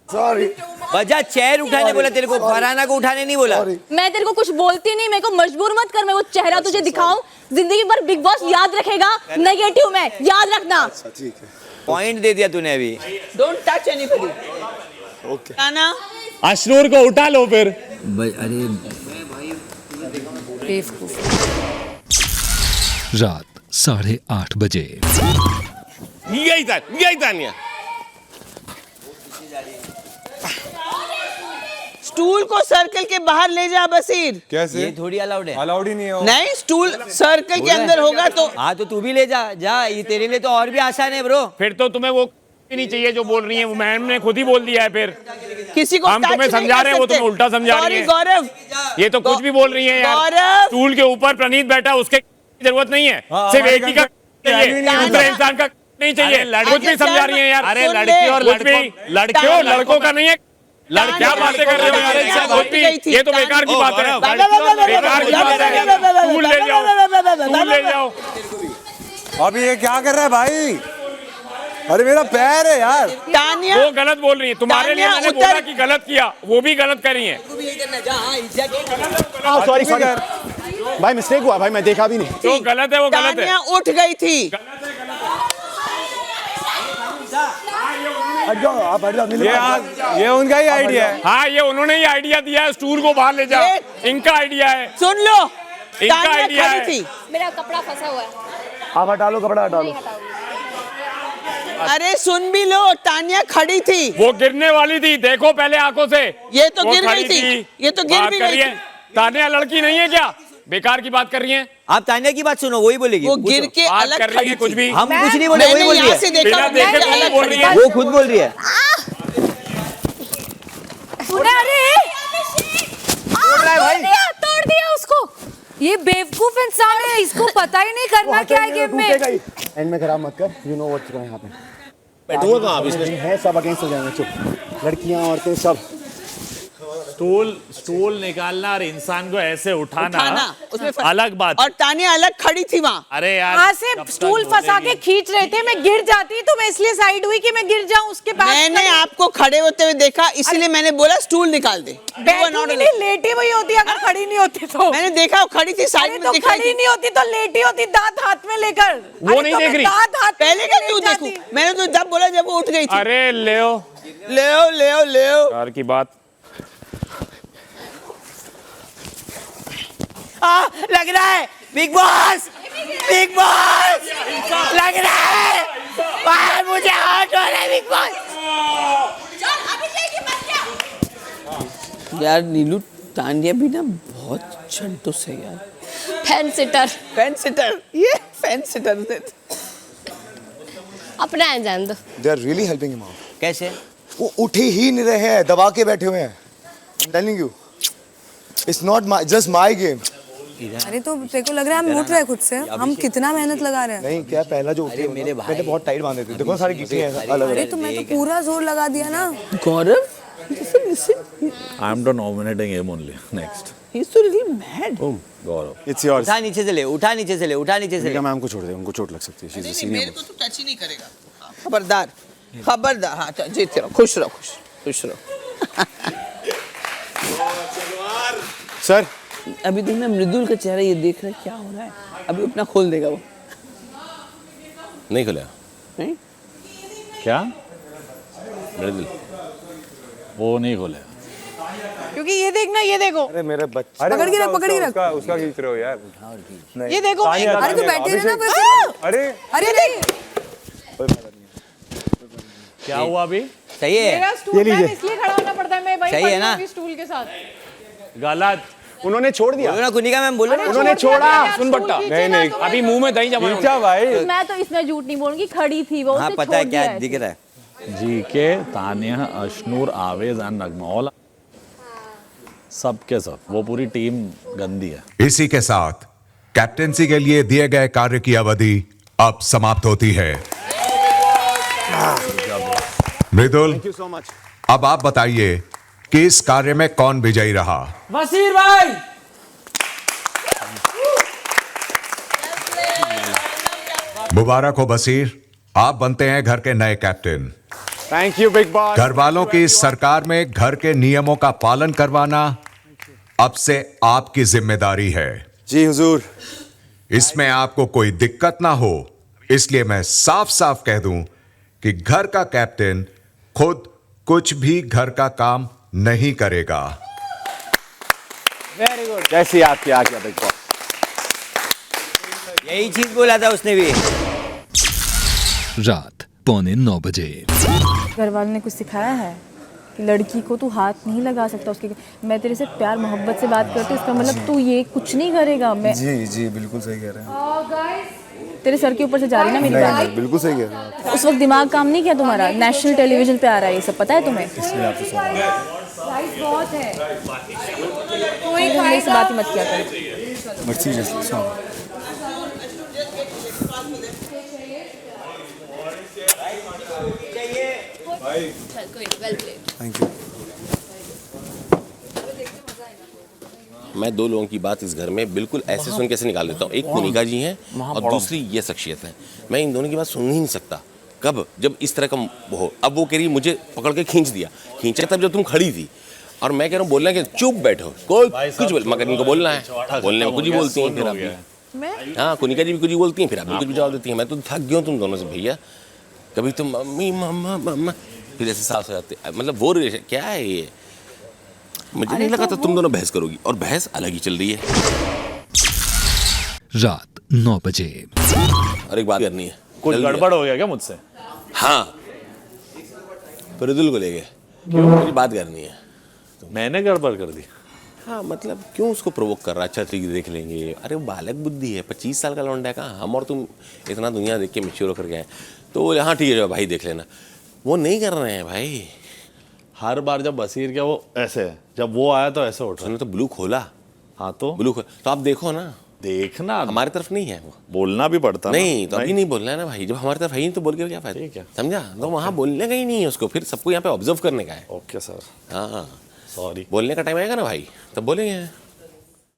Sorry Bajaj chair उठाने बोला तेरे को, फरहाना को उठाने नहीं बोला। मैं तेरे को कुछ बोलती नहीं, मेरे को मजबूर मत कर, मैं वो चेहरा तुझे दिखाऊं। जिंदगी भर बिग बॉस याद रखेगा, नेगेटिव में याद रखना। ठीक है, पॉइंट दे दिया तूने अभी। Don't touch anybody. ओके काना अश्नूर को उठा लो फिर। अरे रात 8:30 बजे। यही तानिया। स्टूल को सर्कल के बाहर ले जा बसीर। कैसे? ये थोड़ी अलाउड है। अलाउड ही नहीं है वो। नहीं, स्टूल सर्कल के अंदर होगा तो। हाँ तो तू भी ले जा, जा, ये तेरे लिए तो और भी आसान है ब्रो। फिर तो तुम्हें वो नहीं चाहिए जो बोल रही है, वो मैम ने खुद ही बोल दिया है। फिर किसी को हम तुम्हें समझा रहे हैं, वो तुम्हें उल्टा समझा रही है। गौरव, ये तो कुछ भी बोल रही है यार। स्टूल के ऊपर प्रणीत बैठा, उसके जरूरत नहीं है, सिर्फ एक ही का चाहिए, दूसरे इंसान का नहीं चाहिए। कुछ भी समझा रही है यार। अरे लड़की और लड़कियों लड़कों का नहीं है। क्या बातें कर रहे हो यार? ये तो बेकार की बात है, बेकार की बात है। स्टूल ले जाओ, स्टूल ले जाओ। अब ये क्या कर रहा है भाई? अरे मेरा पैर है यार। तानिया वो गलत बोल रही है, तुम्हारे लिए मैंने बोला कि गलत किया, वो भी गलत कर रही है। सॉरी भाई, मिस्टेक हुआ भाई, मैं देखा भी नहीं। जो गलत है वो गलत है। तानिया उठ गई थी। ये उनका ही आइडिया है। हाँ ये उन्होंने ही आइडिया दिया है, स्टूल को बाहर ले जा, इनका आइडिया है। सुन लो, इनका आइडिया है। थी। मेरा कपड़ा फंसा हुआ है। आप हटा लो, कपड़ा हटा लो। अरे सुन भी लो, तानिया खड़ी थी। वो गिरने वाली थी, देखो पहले आंखों से। ये तो वो गिर गई खड़ी थी, ये तो गिर भी गई थी। तानिया लड़की नहीं है क्या? बेकार की बात कर रही हैं। आप तानिया की बात सुनो, वही बोलेगी। वो गिर के अलग कर रही है कुछ भी। हम कुछ नहीं बोले, वही बोल रही है। से देखा, अलग बोल रही है, वो खुद बोल रही है। तोड़ दिया उसको। ये बेवकूफ इंसान है, इसको पता ही नहीं करना क्या है गेम में। एंड में खराब मत कर, you know what's going happen. बैठूंगा कहाँ अब इसमें? है सब अगेंस्ट हो जाएंगे, चुप। लड़कियां औरतें सब। स्टूल निकालना और इंसान को ऐसे उठाना उसमें अलग बात। और तानिया अलग खड़ी थी वहाँ। अरे यार, वहाँ से स्टूल फंसा के खींच रहे थे, मैं गिर जाती तो मैं इसलिए साइड हुई कि मैं गिर जाऊं उसके पास। मैंने आपको खड़े होते हुए देखा, इसलिए मैंने बोला स्टूल निकाल दे। लेटी हुई होती अगर खड़ी नहीं होती तो। मैंने देखा खड़ी थी, साइड में तो खड़ी नहीं होती तो लेटी होती, दांत हाथ में लेकर। वो नहीं देख रही। दांत हाथ पहले क्या क्यों देखूं? मैंने तो जब बोला जब वो उठ गई थी। अरे ले यार की बात। लग रहा है बिग बॉस लग रहा है। मुझे हर्ट हो रहा है बिग बॉस। यार नीलू तानिया भी ना बहुत चंटुस है यार। फैन सिटर ये फैन सिटर अपना है, जान दो। They are really helping him out. कैसे? वो उठ ही नहीं रहे हैं, दबा के बैठे हुए हैं। I am telling you, it's not just my game. अरे तो तेरे को लग रहा है हम उठ रहे हैं खुद से? हम कितना मेहनत लगा रहे हैं। नहीं क्या पहला जो उठे मेरे भाई मैंने बहुत टाइट बांधे थे, देखो सारी गिट्टी है अलग। अरे तो मैं तो पूरा जोर लगा दिया ना। गौरव, I am not nominating him only. Next. he's so really mad. Gaurav. It's yours. उठा नीचे से ले, उठा नीचे से ले, उठा नीचे से ले। मैम को छोड़ दे, उनको चोट लग सकती है। She's a senior मेरे को तो टच ही नहीं करेगा। खबरदार खबरदार। हाँ चल, जीते रहो, खुश रहो, खुश रहो। सर अभी देखना मृदुल का चेहरा, ये देख रहा है क्या हो रहा है। अभी अपना खोल देगा वो। नहीं खुला नहीं? क्या? मृदुल वो नहीं खोले। क्योंकि ये देखना, ये देखो। अरे मेरे बच्चे अरे पकड़ के रख, पकड़ के रख। उसका खींच रहे हो यार। ये देखो। अरे तो बैठे रहना फिर। अरे अरे नहीं, क्या हुआ अभी? सही है, मेरा स्टूल मैम इसलिए खड़ा होना पड़ता है, मैं भाई सही है ना? स्टूल के साथ। गलत। उन्होंने छोड़ दिया। बोलो ना कुनिका मैम, बोलो ना। उन्होंने छोड़ा। सुन बट्टा, नहीं अभी मुंह में दही जमा भाई। मैं तो इसमें झूठ नहीं बोलूंगी, खड़ी थी वो। हाँ पता है क्या दिख रहा है। GK, Tania, Ashnoor, Avesh and Nagma, all सबके सब, वो पूरी टीम गंदी है। इसी के साथ कैप्टेंसी के लिए दिए गए कार्य की अवधि अब समाप्त होती है। मृदुल, थैंक यू सो मच। अब आप बताइए कि इस कार्य में कौन विजयी रहा। वसीर भाई। मुबारक हो बसीर, आप बनते हैं घर के नए captain. Thank you big boss. घर वालों की इस सरकार में घर के नियमों का पालन करवाना अब से आपकी जिम्मेदारी है। जी हुजूर। इसमें आपको कोई दिक्कत ना हो, इसलिए मैं साफ साफ कह दूं कि घर का कैप्टन खुद कुछ भी घर का काम नहीं करेगा। Very good. जैसे याद किया बिग बॉस। यही चीज बोला था उसने भी। रात 8:45 बजे। घर वालों ने कुछ सिखाया है कि लड़की को तू हाथ नहीं लगा सकता उसके। मैं तेरे से प्यार मोहब्बत से बात करती हूँ, इसका मतलब तू ये कुछ नहीं करेगा। मैं जी बिल्कुल सही कह रहे हैं। तेरे सर के ऊपर से जा रही ना मेरी बात। बिल्कुल सही कह रहे हैं। उस वक्त दिमाग काम नहीं किया तुम्हारा। नेशनल टेलीविजन पे आ रहा है ये सब, पता है तुम्हें? इसलिए आपसे सवाल बहुत है। कोई मेरे से बात ही मत किया कर। Thank you. मैं दो लोगों की बात इस घर में बिल्कुल ऐसे सुन कैसे निकाल देता हूँ। एक कुनिका जी हैं और दूसरी ये शख्सियत है। मैं इन दोनों की बात सुन ही नहीं सकता। कब? जब इस तरह का हो। अब वो कह रही मुझे पकड़ के खींच दिया। खींचा तब जब तुम खड़ी थी, और मैं कह रहा हूँ बोलना है कि चुप बैठो, कोई कुछ बोल, मगर इनको बोलना है। बोलने में कुछ ही बोलती हैं फिर आप। हाँ कुनिका जी भी कुछ ही बोलती हैं, फिर आप भी कुछ जवाब देती हैं। मैं तो थक गया हूँ तुम दोनों से भैया। कभी तुम मम्मी मम्मा मम्मा, फिर ऐसे सास हो जाते। मतलब वो रिलेशन क्या है ये? मुझे नहीं लगा था तुम दोनों बहस करोगी, और बहस अलग ही चल रही है। रात 9 बजे। और एक बात करनी है। कुछ गड़बड़ हो गया क्या मुझसे? हाँ, मृदुल को ले गए। क्यों? मुझे बात करनी है। तो मैंने गड़बड़ कर दी? हाँ मतलब क्यों उसको प्रोवोक कर रहा है? अच्छा ठीक देख लेंगे। अरे वो बालक बुद्धि है, 25 साल का लौंडा है। कहाँ हम और तुम इतना दुनिया देख के मैच्योर होकर गए। तो वो हाँ ठीक है भाई देख लेना। वो नहीं कर रहे हैं भाई। हर बार जब बसीर क्या वो ऐसे है, जब वो आया तो ऐसे उठ रहा। तो ब्लू खोला। हाँ तो ब्लू खोला तो आप देखो ना। देखना हमारी तरफ नहीं है वो। बोलना भी पड़ता नहीं तो अभी नहीं बोलना है ना भाई। जब हमारी तरफ है ही नहीं तो बोल के क्या फायदा? ठीक है, समझा? तो वहाँ बोलने का ही नहीं है उसको। फिर सबको यहाँ पे ऑब्जर्व करने का है। Okay sir. हाँ सॉरी। बोलने का टाइम आएगा ना भाई, तब बोलेंगे।